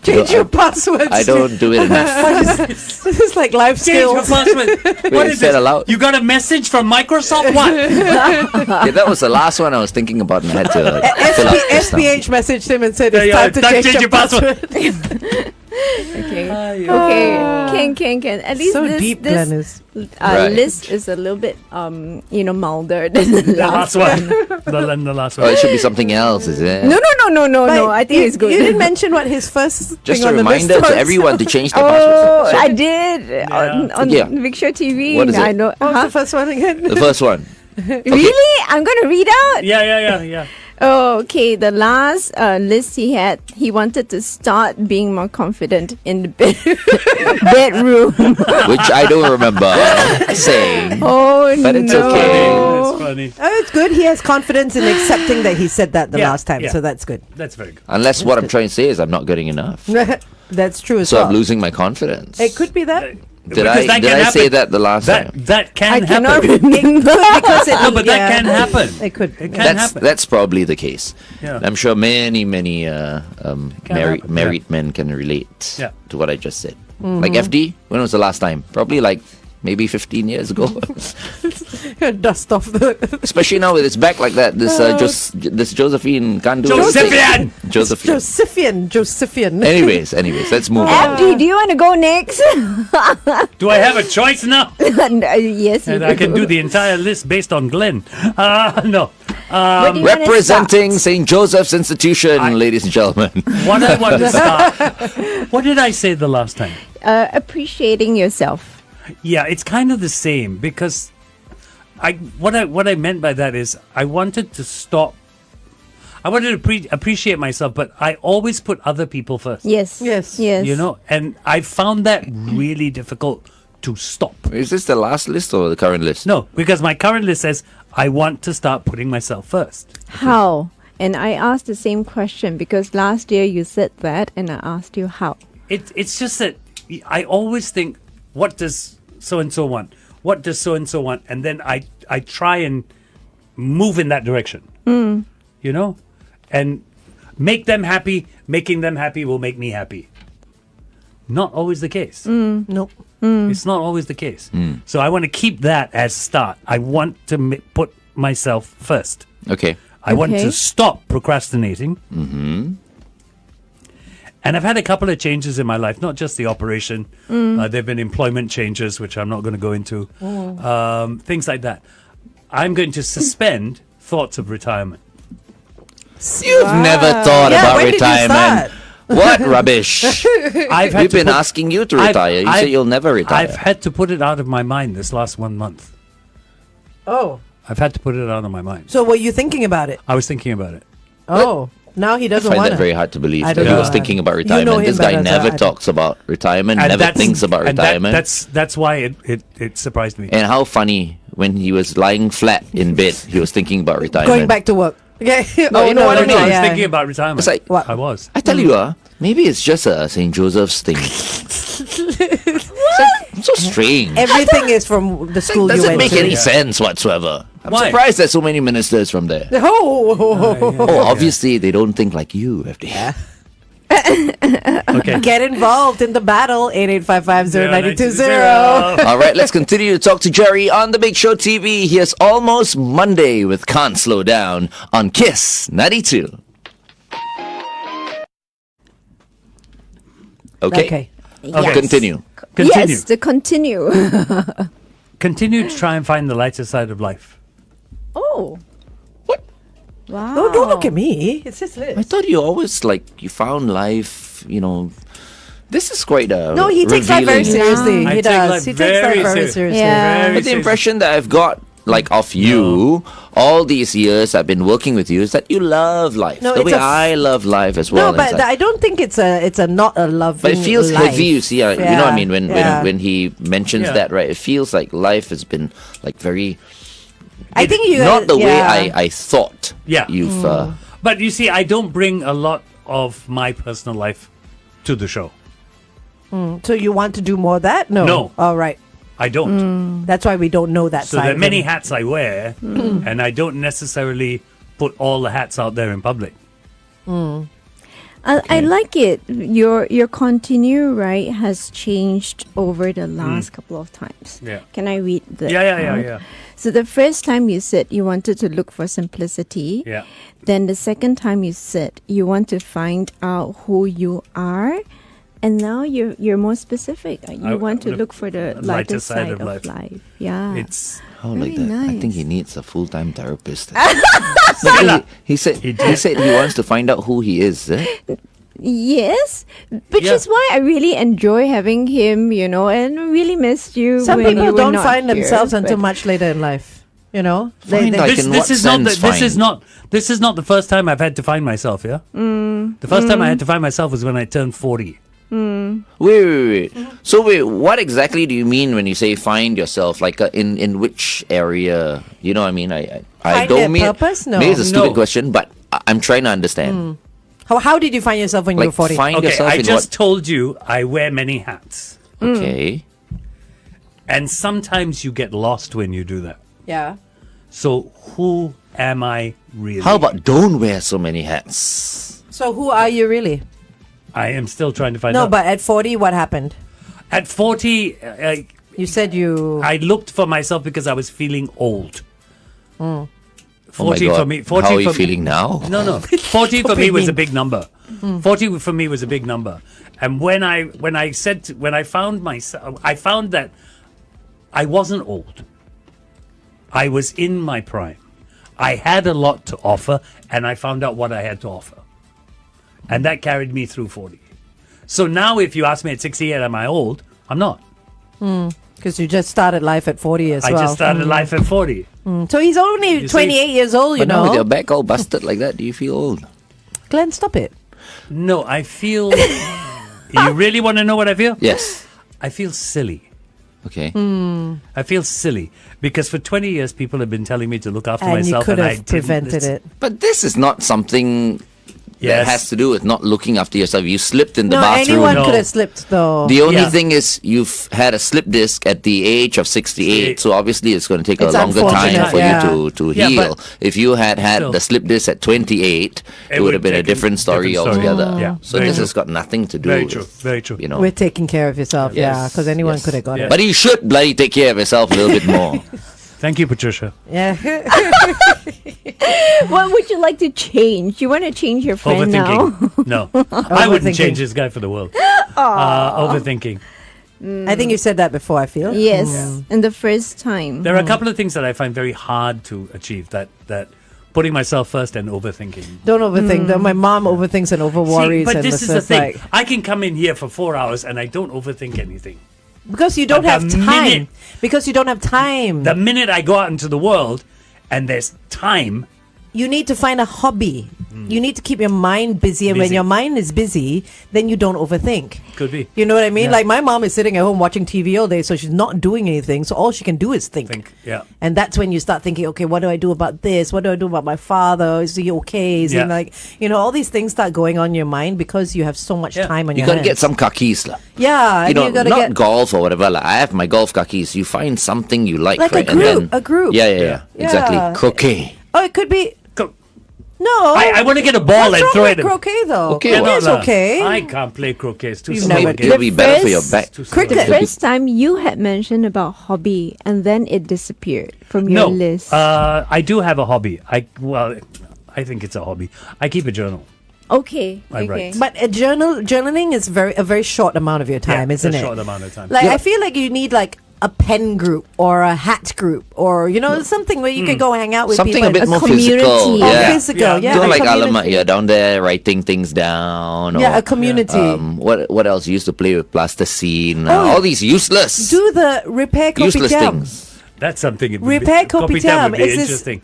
Speaker 3: Change your passwords.
Speaker 1: I don't do it enough.
Speaker 3: This is like life
Speaker 4: Change your
Speaker 3: skills.
Speaker 4: password. What is
Speaker 1: say it
Speaker 4: this?
Speaker 1: aloud.
Speaker 4: You got a message from Microsoft? What?
Speaker 1: Yeah, that was the last one I was thinking about, and I had to fill up just now.
Speaker 3: SPH messaged him and said it's
Speaker 4: Yeah,
Speaker 3: time to
Speaker 4: time
Speaker 3: change your password.
Speaker 2: Okay. Okay. Ken. At least
Speaker 3: So
Speaker 2: this,
Speaker 3: deep,
Speaker 2: this
Speaker 3: Glennis.
Speaker 1: Right.
Speaker 2: list is a little bit milder than the
Speaker 4: The
Speaker 2: last
Speaker 4: last one. The last
Speaker 1: Oh,
Speaker 4: one.
Speaker 1: it should be something else, is it?
Speaker 2: No.
Speaker 3: But
Speaker 2: I think it's good.
Speaker 3: You didn't mention what his first
Speaker 1: Just
Speaker 3: thing
Speaker 1: a
Speaker 3: on the list
Speaker 1: reminder
Speaker 3: was.
Speaker 1: to everyone to change their
Speaker 2: Oh,
Speaker 1: passwords. So,
Speaker 2: I did on
Speaker 1: Yeah.
Speaker 2: Big Show TV.
Speaker 1: What is it?
Speaker 2: I know.
Speaker 3: What was
Speaker 2: Huh?
Speaker 3: the first one again?
Speaker 1: the first one.
Speaker 2: Really? I'm gonna read out.
Speaker 4: Yeah.
Speaker 2: Oh, okay. The last list he had, he wanted to start being more confident in the bedroom.
Speaker 1: Which I don't remember saying.
Speaker 2: Oh,
Speaker 1: But it's
Speaker 2: no.
Speaker 1: okay.
Speaker 4: That's funny.
Speaker 3: Oh, it's good. He has confidence in accepting that he said that the
Speaker 4: Yeah,
Speaker 3: last time,
Speaker 4: yeah.
Speaker 3: so that's good.
Speaker 4: That's very good.
Speaker 1: Unless what I'm trying to say is I'm not getting enough.
Speaker 3: That's true as
Speaker 1: So
Speaker 3: well.
Speaker 1: I'm losing my confidence.
Speaker 3: It could be that.
Speaker 1: Did
Speaker 4: Because that
Speaker 1: I
Speaker 4: can
Speaker 1: say
Speaker 4: happen.
Speaker 1: that the last time?
Speaker 4: That can
Speaker 2: I cannot
Speaker 4: happen.
Speaker 2: remember.
Speaker 3: Because it,
Speaker 4: No, but that can happen.
Speaker 3: It could.
Speaker 4: It can happen.
Speaker 1: That's probably the case.
Speaker 4: Yeah.
Speaker 1: I'm sure many married
Speaker 4: happen.
Speaker 1: men can relate
Speaker 4: Yeah.
Speaker 1: to what I just said. Like FD, when was the last time? Probably like maybe 15 years ago.
Speaker 3: Dust off the.
Speaker 1: Especially now with its back like that. This Josephine can't do
Speaker 4: Josephian!
Speaker 1: anything. Josephine.
Speaker 3: Josephian.
Speaker 1: Anyways, let's move on.
Speaker 2: Abdi, do you want to go next?
Speaker 4: Do I have a choice now?
Speaker 2: Yes, you
Speaker 4: And I can do the entire list based on Glenn. No.
Speaker 2: What do you wanna
Speaker 1: Representing
Speaker 2: start?
Speaker 1: St. Joseph's Institution, ladies and gentlemen.
Speaker 4: What I want to start. What did I say the last time?
Speaker 2: Appreciating yourself.
Speaker 4: Yeah, it's kind of the same because what I meant by that is I wanted to stop. I wanted to appreciate myself, but I always put other people first.
Speaker 2: Yes.
Speaker 3: Yes.
Speaker 4: You know, and I found that really difficult to stop.
Speaker 1: Is this the last list or the current list?
Speaker 4: No, because my current list says I want to start putting myself first.
Speaker 2: How? And I asked the same question because last year you said that, and I asked you how.
Speaker 4: It's just that I always think, what does so and so want? What does so and so want? And then I try and move in that direction. You know, and make them happy. Making them happy will make me happy. Not always the case.
Speaker 3: Nope.
Speaker 4: It's not always the case. So I want to keep that as start. I want to put myself first.
Speaker 1: Okay.
Speaker 4: I want
Speaker 2: Okay.
Speaker 4: to stop procrastinating. And I've had a couple of changes in my life, not just the operation. There have been employment changes, which I'm not going to go into. Things like that. I'm going to suspend thoughts of retirement.
Speaker 1: You've never thought
Speaker 3: Yeah,
Speaker 1: about
Speaker 3: when did you
Speaker 1: retirement. What rubbish.
Speaker 4: I've had
Speaker 1: We've
Speaker 4: to
Speaker 1: been
Speaker 4: put-
Speaker 1: asking you to
Speaker 4: I've-
Speaker 1: retire. You
Speaker 4: I've-
Speaker 1: said you'll never retire.
Speaker 4: I've had to put it out of my mind this last 1 month.
Speaker 3: Oh,
Speaker 4: I've had to put it out of my mind.
Speaker 3: so were you thinking about it?
Speaker 4: I was thinking about it.
Speaker 3: Oh, now he
Speaker 1: I
Speaker 3: doesn't
Speaker 1: find
Speaker 3: want
Speaker 1: that very hard to believe
Speaker 3: I
Speaker 1: that
Speaker 3: don't
Speaker 1: he
Speaker 3: know.
Speaker 1: was thinking about
Speaker 3: You know
Speaker 1: retirement.
Speaker 3: him
Speaker 1: This guy
Speaker 3: better, so
Speaker 1: never
Speaker 3: I don't-
Speaker 1: talks about retirement, never
Speaker 4: that's-
Speaker 1: thinks about
Speaker 4: and
Speaker 1: retirement.
Speaker 4: That's why it surprised me.
Speaker 1: And how funny when he was lying flat in bed, he was thinking about retirement.
Speaker 3: Going back to work. Okay.
Speaker 1: No, you know what I mean?
Speaker 4: I was
Speaker 3: yeah.
Speaker 4: thinking about retirement.
Speaker 1: It's like,
Speaker 3: What?
Speaker 4: I was.
Speaker 1: I tell you, maybe it's just a St. Joseph's thing. It's so strange.
Speaker 3: Everything is from the school you
Speaker 1: Doesn't
Speaker 3: went
Speaker 1: make
Speaker 3: to.
Speaker 1: any sense whatsoever. I'm
Speaker 4: Why?
Speaker 1: surprised there's so many ministers from there.
Speaker 3: Oh,
Speaker 1: Oh, obviously they don't think like you, FD.
Speaker 4: Okay.
Speaker 3: get involved in the battle. 88550920.
Speaker 1: All right, let's continue to talk to Jerry on The Big Show TV. Here's Almost Monday with Can't Slow Down on Kiss 92. Okay.
Speaker 3: Okay.
Speaker 1: Continue.
Speaker 4: Continue.
Speaker 2: Yes, to continue.
Speaker 4: Continue to try and find the lighter side of life.
Speaker 2: Oh.
Speaker 1: What?
Speaker 2: Wow.
Speaker 3: Oh, don't look at me. It's just Liz.
Speaker 1: I thought you always you found life, This is quite
Speaker 3: No, he takes life very
Speaker 1: revealing.
Speaker 3: seriously.
Speaker 4: I
Speaker 3: He
Speaker 4: take
Speaker 3: does.
Speaker 4: life
Speaker 3: He takes life
Speaker 4: very
Speaker 3: very
Speaker 4: serious.
Speaker 3: seriously.
Speaker 2: Yeah.
Speaker 4: Very
Speaker 1: But the
Speaker 4: seriously.
Speaker 1: impression that I've got of you all these years I've been working with you is that you love life.
Speaker 3: No,
Speaker 1: the
Speaker 3: it's
Speaker 1: way
Speaker 3: a
Speaker 1: I love life as well.
Speaker 3: No, but
Speaker 1: It's like-
Speaker 3: I don't think it's a not a loving.
Speaker 1: but it feels
Speaker 3: life.
Speaker 1: heavy, you see. You know what I mean?
Speaker 3: Yeah.
Speaker 1: When he mentions
Speaker 4: Yeah.
Speaker 1: that, right? It feels like life has been very
Speaker 3: I think you
Speaker 1: not the way
Speaker 3: yeah.
Speaker 1: I thought.
Speaker 4: Yeah.
Speaker 1: You've
Speaker 4: But you see, I don't bring a lot of my personal life to the show.
Speaker 3: So you want to do more of that? No.
Speaker 4: No.
Speaker 3: All right.
Speaker 4: I don't.
Speaker 3: That's why we don't know that
Speaker 4: So
Speaker 3: side.
Speaker 4: there are
Speaker 3: of
Speaker 4: many
Speaker 3: him.
Speaker 4: hats I wear, and I don't necessarily put all the hats out there in public.
Speaker 2: I like it. Your continue, right, has changed over the last couple of times.
Speaker 4: Yeah.
Speaker 2: Can I read the
Speaker 4: Yeah.
Speaker 2: So the first time you said you wanted to look for simplicity.
Speaker 4: Yeah.
Speaker 2: Then the second time you said you want to find out who you are. And now you're more specific. You want to look for the lighter side of life. Yeah.
Speaker 4: It's
Speaker 1: oh, like
Speaker 2: Very
Speaker 1: that. I think
Speaker 2: nice.
Speaker 1: he needs a full-time therapist. No, he said he wants to find out who he is.
Speaker 2: Yes, which
Speaker 4: Yeah.
Speaker 2: is why I really enjoy having him, and really missed you.
Speaker 3: Some
Speaker 2: when
Speaker 3: people
Speaker 2: you were
Speaker 3: don't
Speaker 2: not
Speaker 3: find
Speaker 2: here,
Speaker 3: themselves until
Speaker 2: but-
Speaker 3: much later in life.
Speaker 1: Find like in what
Speaker 4: this
Speaker 1: sense find?
Speaker 4: this is not the first time I've had to find myself. Yeah. The first time I had to find myself was when I turned 40.
Speaker 1: Wait. So what exactly do you mean when you say find yourself? Like in which area? You know what I mean? I
Speaker 3: Find
Speaker 1: don't
Speaker 3: their
Speaker 1: mean
Speaker 3: purpose? No.
Speaker 1: Maybe it's a stupid
Speaker 4: No.
Speaker 1: question, but I'm trying to understand.
Speaker 3: How did you find yourself when you were 40?
Speaker 1: Find
Speaker 4: Okay,
Speaker 1: yourself
Speaker 4: I
Speaker 1: in
Speaker 4: just told you I wear many hats,
Speaker 1: what? Okay.
Speaker 4: and sometimes you get lost when you do that.
Speaker 3: Yeah.
Speaker 4: So who am I really?
Speaker 1: How about don't wear so many hats?
Speaker 3: So who are you really?
Speaker 4: I am still trying to find
Speaker 3: No,
Speaker 4: out.
Speaker 3: but at 40, what happened?
Speaker 4: At 40,
Speaker 3: You said you.
Speaker 4: I looked for myself because I was feeling old. 40
Speaker 1: Oh my God.
Speaker 4: for me. 40
Speaker 1: How are you
Speaker 4: for
Speaker 1: feeling now?
Speaker 4: No. 40 for me was a
Speaker 3: mean.
Speaker 4: big number. 40 for me was a big number. And when I found myself, I found that I wasn't old. I was in my prime. I had a lot to offer, and I found out what I had to offer. And that carried me through 40. So now if you ask me at 68, am I old? I'm not.
Speaker 3: Because you just started life at 40 as
Speaker 4: I
Speaker 3: well.
Speaker 4: just started life at 40.
Speaker 3: So he's only
Speaker 4: You see?
Speaker 3: 28 years old, you
Speaker 1: But now with your
Speaker 3: know.
Speaker 1: back all busted like that, do you feel old?
Speaker 3: Glenn, stop it.
Speaker 4: No, I feel... You really want to know what I feel?
Speaker 1: Yes.
Speaker 4: I feel silly.
Speaker 1: Okay.
Speaker 4: I feel silly because for 20 years people have been telling me to look after
Speaker 3: And you
Speaker 4: myself,
Speaker 3: could
Speaker 4: and I
Speaker 3: have
Speaker 4: didn't
Speaker 3: prevented
Speaker 4: listen.
Speaker 3: it.
Speaker 1: But this is not something that
Speaker 4: Yes.
Speaker 1: has to do with not looking after yourself. You slipped in the
Speaker 3: No,
Speaker 1: bathroom.
Speaker 3: anyone
Speaker 4: No.
Speaker 3: could have slipped though.
Speaker 1: The only
Speaker 4: Yeah.
Speaker 1: thing is you've had a slip disc at the age of 68, so obviously it's going to take a
Speaker 3: It's
Speaker 1: longer time
Speaker 3: unfortunate,
Speaker 1: for
Speaker 3: yeah.
Speaker 1: you to
Speaker 4: Yeah,
Speaker 1: heal.
Speaker 4: but
Speaker 1: If you had
Speaker 4: still.
Speaker 1: the slip disc at 28, it would have been a different story altogether.
Speaker 4: Yeah,
Speaker 1: So
Speaker 4: very
Speaker 1: this
Speaker 4: true.
Speaker 1: has got nothing to do
Speaker 4: Very
Speaker 1: with,
Speaker 4: true, very true.
Speaker 1: you know.
Speaker 3: With taking care of yourself, yeah, because anyone
Speaker 1: Yes.
Speaker 3: could have got
Speaker 4: Yeah.
Speaker 3: it.
Speaker 1: But you should bloody take care of yourself a little bit more.
Speaker 4: Thank you, Patricia.
Speaker 3: Yeah.
Speaker 2: What would you like to change? You want to change your friend now?
Speaker 4: Overthinking. No, I wouldn't
Speaker 3: Overthinking.
Speaker 4: change this guy for the world. Overthinking.
Speaker 3: I think you said that before, I feel.
Speaker 2: Yes, and the first time.
Speaker 4: There are a couple of things that I find very hard to achieve. That putting myself first and overthinking.
Speaker 3: Don't overthink. Though. My mom overthinks and over worries.
Speaker 4: See, but
Speaker 3: and
Speaker 4: this
Speaker 3: it's
Speaker 4: is the
Speaker 3: just
Speaker 4: thing.
Speaker 3: like-
Speaker 4: I can come in here for 4 hours and I don't overthink anything.
Speaker 3: because you don't
Speaker 4: But
Speaker 3: have
Speaker 4: the
Speaker 3: time.
Speaker 4: minute-
Speaker 3: Because you don't have time.
Speaker 4: The minute I go out into the world and there's time,
Speaker 3: You need to find a hobby. You need to keep your mind busy. And when
Speaker 4: Busy.
Speaker 3: your mind is busy, then you don't overthink.
Speaker 4: could be.
Speaker 3: You know what I mean?
Speaker 4: Yeah.
Speaker 3: Like my mom is sitting at home watching TV all day, so she's not doing anything. So all she can do is think.
Speaker 4: Yeah.
Speaker 3: And that's when you start thinking, okay, what do I do about this? What do I do about my father? Is he okay? Is he
Speaker 4: Yeah.
Speaker 3: like, all these things start going on in your mind because you have so much
Speaker 4: Yeah.
Speaker 3: time on
Speaker 1: You
Speaker 3: your
Speaker 1: got to
Speaker 3: hands.
Speaker 1: get some kakis. lah.
Speaker 3: Yeah,
Speaker 1: You
Speaker 3: and
Speaker 1: know,
Speaker 3: you gotta
Speaker 1: not
Speaker 3: get
Speaker 1: golf or whatever. Like, I have my golf kakis. You find something you like,
Speaker 3: Like a
Speaker 1: right?
Speaker 3: group, a group.
Speaker 1: Yeah. Exactly.
Speaker 3: Yeah.
Speaker 1: Croquet.
Speaker 3: Oh, it could be
Speaker 4: Go.
Speaker 3: no.
Speaker 4: I want to get a ball
Speaker 3: What's
Speaker 4: and
Speaker 3: wrong
Speaker 4: throw
Speaker 3: with
Speaker 4: it.
Speaker 3: croquet though?
Speaker 1: Okay,
Speaker 3: Croquet
Speaker 1: well,
Speaker 3: is
Speaker 4: No, no.
Speaker 3: okay.
Speaker 4: I can't play croquet. It's too
Speaker 3: You've
Speaker 4: slow.
Speaker 3: never
Speaker 4: a game.
Speaker 1: It'll be better for your
Speaker 2: first-
Speaker 1: back.
Speaker 4: Too slow.
Speaker 3: Cricket.
Speaker 2: The first time you had mentioned about hobby and then it disappeared from your
Speaker 4: No,
Speaker 2: list.
Speaker 4: I do have a hobby. I think it's a hobby. I keep a journal.
Speaker 2: Okay.
Speaker 4: I
Speaker 2: Okay.
Speaker 4: write.
Speaker 3: But journaling is a very short amount of your time,
Speaker 4: Yeah,
Speaker 3: isn't
Speaker 4: a
Speaker 3: it?
Speaker 4: short amount of time.
Speaker 3: Like
Speaker 1: Yeah.
Speaker 3: I feel like you need like a pen group or a hat group or something where you can go hang out with
Speaker 1: Something
Speaker 3: people.
Speaker 1: a bit
Speaker 2: A
Speaker 1: more
Speaker 2: community.
Speaker 1: physical.
Speaker 2: Oh,
Speaker 3: Or
Speaker 1: Yeah.
Speaker 3: physical,
Speaker 4: Yeah.
Speaker 3: yeah.
Speaker 1: Don't
Speaker 3: a
Speaker 1: like
Speaker 3: community.
Speaker 1: Alamak, you're down there writing things down.
Speaker 3: Yeah,
Speaker 1: or,
Speaker 3: a community.
Speaker 1: what else? You used to play with plasticine.
Speaker 3: Oh,
Speaker 1: all these useless,
Speaker 3: Do the repair
Speaker 1: useless
Speaker 3: kopitiam.
Speaker 1: things.
Speaker 4: That's something.
Speaker 3: Repair
Speaker 4: Kopitiam
Speaker 3: kopitiam.
Speaker 4: would be
Speaker 3: It's this-
Speaker 4: interesting.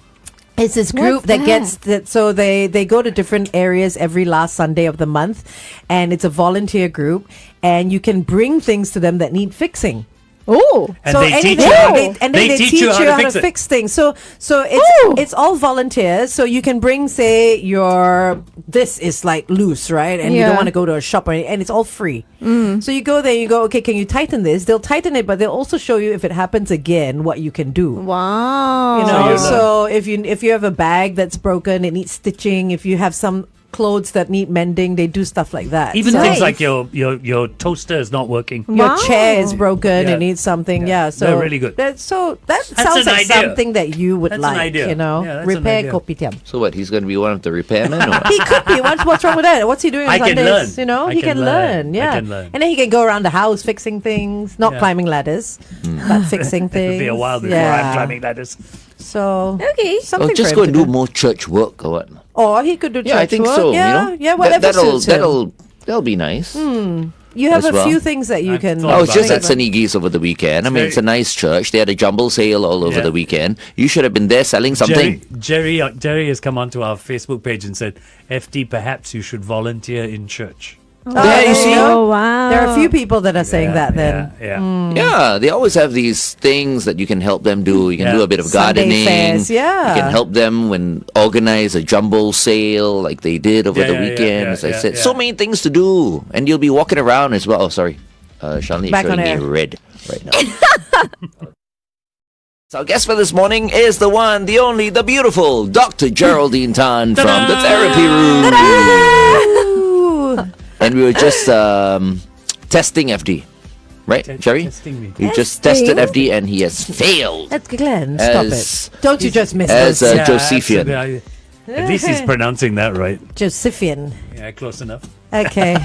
Speaker 3: It's this group
Speaker 2: What's
Speaker 3: that gets that. So they go to different areas every last Sunday of the month, and it's a volunteer group, and you can bring things to them that need fixing.
Speaker 2: Oh.
Speaker 4: And
Speaker 3: So
Speaker 4: they teach
Speaker 3: anything-
Speaker 4: you how,
Speaker 3: they teach you how to fix things. So it's all volunteers. So you can bring, say, this is like loose, right? And you don't
Speaker 2: Yeah.
Speaker 3: want to go to a shop or anything, and it's all free. So you go there, you go, okay, can you tighten this? They'll tighten it, but they'll also show you if it happens again, what you can do.
Speaker 2: Wow.
Speaker 3: You
Speaker 4: So
Speaker 3: know,
Speaker 4: you
Speaker 3: so if you have a bag that's broken, it needs stitching. If you have some clothes that need mending, they do stuff like that.
Speaker 4: Even
Speaker 3: So
Speaker 4: things
Speaker 2: Nice.
Speaker 4: like your toaster is not working.
Speaker 3: your
Speaker 2: Wow.
Speaker 3: chair is broken,
Speaker 4: Yeah.
Speaker 3: it needs something. Yeah, so
Speaker 4: They're really good.
Speaker 3: that sounds
Speaker 4: an
Speaker 3: like
Speaker 4: idea.
Speaker 3: something that you would
Speaker 4: That's an
Speaker 3: like.
Speaker 4: idea.
Speaker 3: You know,
Speaker 4: Yeah, that's an
Speaker 3: repair
Speaker 4: idea.
Speaker 3: kopitiam.
Speaker 1: So what? He's going to be one of the repairmen, or what?
Speaker 3: He could be. What's wrong with that? What's he doing on
Speaker 4: I can
Speaker 3: Sundays?
Speaker 4: learn.
Speaker 3: You know,
Speaker 4: I
Speaker 3: he
Speaker 4: can
Speaker 3: can
Speaker 4: learn.
Speaker 3: learn. Yeah,
Speaker 4: I can learn.
Speaker 3: and then he can go around the house fixing things, not
Speaker 4: Yeah.
Speaker 3: climbing ladders, but fixing
Speaker 4: It
Speaker 3: things.
Speaker 4: could be a while before
Speaker 3: yeah.
Speaker 4: I'm climbing ladders.
Speaker 3: So
Speaker 2: Okay.
Speaker 3: something
Speaker 1: Or just
Speaker 3: for
Speaker 1: go
Speaker 3: him
Speaker 1: and
Speaker 3: to
Speaker 1: do more church work, or what?
Speaker 3: Or he could do
Speaker 1: Yeah, I
Speaker 3: church
Speaker 1: think
Speaker 3: work.
Speaker 1: so.
Speaker 3: Yeah,
Speaker 1: you know,
Speaker 3: yeah, whatever
Speaker 1: that'll
Speaker 3: suits him.
Speaker 1: that'll be nice.
Speaker 3: You have
Speaker 1: as
Speaker 3: a
Speaker 1: well.
Speaker 3: few things that you
Speaker 4: I've
Speaker 3: can.
Speaker 4: thought
Speaker 1: I was
Speaker 4: about
Speaker 1: just
Speaker 4: it.
Speaker 1: at St. Iggy's over the weekend. I mean,
Speaker 4: very-
Speaker 1: it's a nice church. They had a jumble sale all over
Speaker 4: Yeah.
Speaker 1: the weekend. You should have been there selling something.
Speaker 4: Jerry has come onto our Facebook page and said, "FD, perhaps you should volunteer in church."
Speaker 1: There you see.
Speaker 2: Oh, wow.
Speaker 3: There are a few people that are saying that. Then
Speaker 4: Yeah.
Speaker 1: Yeah, they always have these things that you can help them do. You can
Speaker 4: Yeah.
Speaker 1: do a bit of
Speaker 3: Sunday
Speaker 1: gardening.
Speaker 3: fairs, yeah.
Speaker 1: You can help them when organize a jumble sale like they did over
Speaker 4: Yeah,
Speaker 1: the
Speaker 4: yeah, yeah,
Speaker 1: weekend.
Speaker 4: yeah,
Speaker 1: As I
Speaker 4: yeah,
Speaker 1: said,
Speaker 4: yeah.
Speaker 1: so many things to do, and you'll be walking around as well. Oh, sorry, Shalini is
Speaker 3: Back
Speaker 1: showing
Speaker 3: on
Speaker 1: me
Speaker 3: air.
Speaker 1: red right now. So our guest for this morning is the one, the only, the beautiful Dr. Geraldine Tan from the Therapy Room. And we were just testing FD, right, Jerry?
Speaker 4: Testing me.
Speaker 1: We just tested FD and he has failed.
Speaker 3: That's Glenn. Stop
Speaker 1: As-
Speaker 3: it. Don't you just miss
Speaker 1: as
Speaker 3: us.
Speaker 1: Josephian.
Speaker 4: absolutely. At least he's pronouncing that right.
Speaker 3: Josephian.
Speaker 4: Yeah, close enough.
Speaker 3: Okay.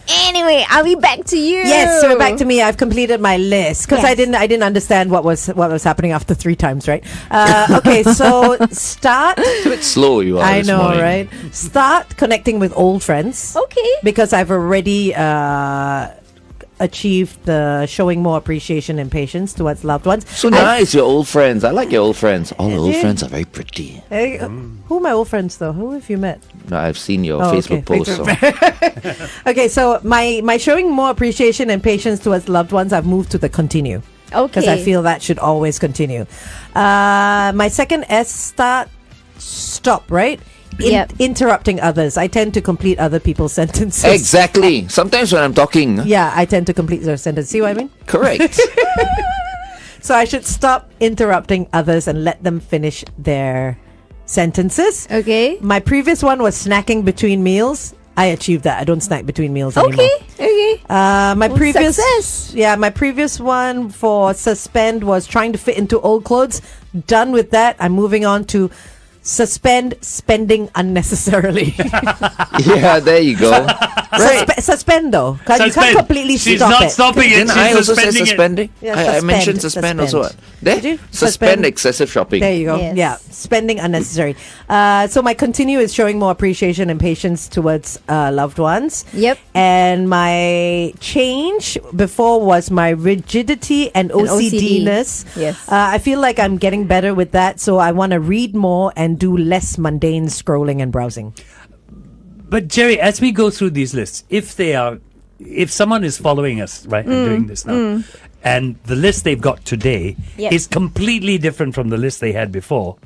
Speaker 2: Anyway, are we back to you?
Speaker 3: Yes, so we're back to me. I've completed my list because
Speaker 2: Yes.
Speaker 3: I didn't understand what was happening after 3 times, right? Okay, so start.
Speaker 1: It's a bit slow you are
Speaker 3: I
Speaker 1: this
Speaker 3: know,
Speaker 1: morning.
Speaker 3: right? Start connecting with old friends.
Speaker 2: Okay.
Speaker 3: Because I've already achieved the showing more appreciation and patience towards loved ones.
Speaker 1: So nice, your old friends. I like your old friends. All the old
Speaker 3: Yeah.
Speaker 1: friends are very pretty.
Speaker 3: Hey, who are my old friends though? Who have you met?
Speaker 1: No, I've seen your
Speaker 3: Oh,
Speaker 1: Facebook
Speaker 3: okay.
Speaker 1: post. So.
Speaker 3: Okay, so my showing more appreciation and patience towards loved ones, I've moved to the continue.
Speaker 2: Okay.
Speaker 3: Because I feel that should always continue. My second S, stop, right?
Speaker 2: Yep.
Speaker 3: Interrupting others. I tend to complete other people's sentences.
Speaker 1: Exactly. Sometimes when I'm talking,
Speaker 3: Yeah, I tend to complete their sentence. See what I mean?
Speaker 1: correct.
Speaker 3: So I should stop interrupting others and let them finish their sentences.
Speaker 2: Okay.
Speaker 3: My previous one was snacking between meals. I achieved that. I don't snack between meals anymore.
Speaker 2: Okay.
Speaker 3: My
Speaker 2: Well,
Speaker 3: previous
Speaker 2: success.
Speaker 3: my previous one for suspend was trying to fit into old clothes. Done with that. I'm moving on to suspend spending unnecessarily.
Speaker 1: Yeah, there you go. Right.
Speaker 3: Suspend though. 'Cause you
Speaker 4: Suspend.
Speaker 3: can't completely
Speaker 4: She's
Speaker 3: stop
Speaker 4: not
Speaker 3: it.
Speaker 4: stopping it.
Speaker 1: Then I
Speaker 4: She's
Speaker 1: also said
Speaker 4: suspending it.
Speaker 1: suspending.
Speaker 3: Yeah,
Speaker 1: I mentioned suspend also. What? There?
Speaker 3: Did you?
Speaker 1: Suspend
Speaker 3: Suspend.
Speaker 1: excessive shopping.
Speaker 3: There you go.
Speaker 2: Yes.
Speaker 3: Yeah, spending unnecessary. So my continue is showing more appreciation and patience towards loved ones.
Speaker 2: Yep.
Speaker 3: And my change before was my rigidity and OCD-ness.
Speaker 2: Yes.
Speaker 3: I feel like I'm getting better with that, so I want to read more and do less mundane scrolling and browsing.
Speaker 4: But Jerry, as we go through these lists, if someone is following us, right, and doing this now, and the list they've got today
Speaker 2: Yep.
Speaker 4: is completely different from the list they had before,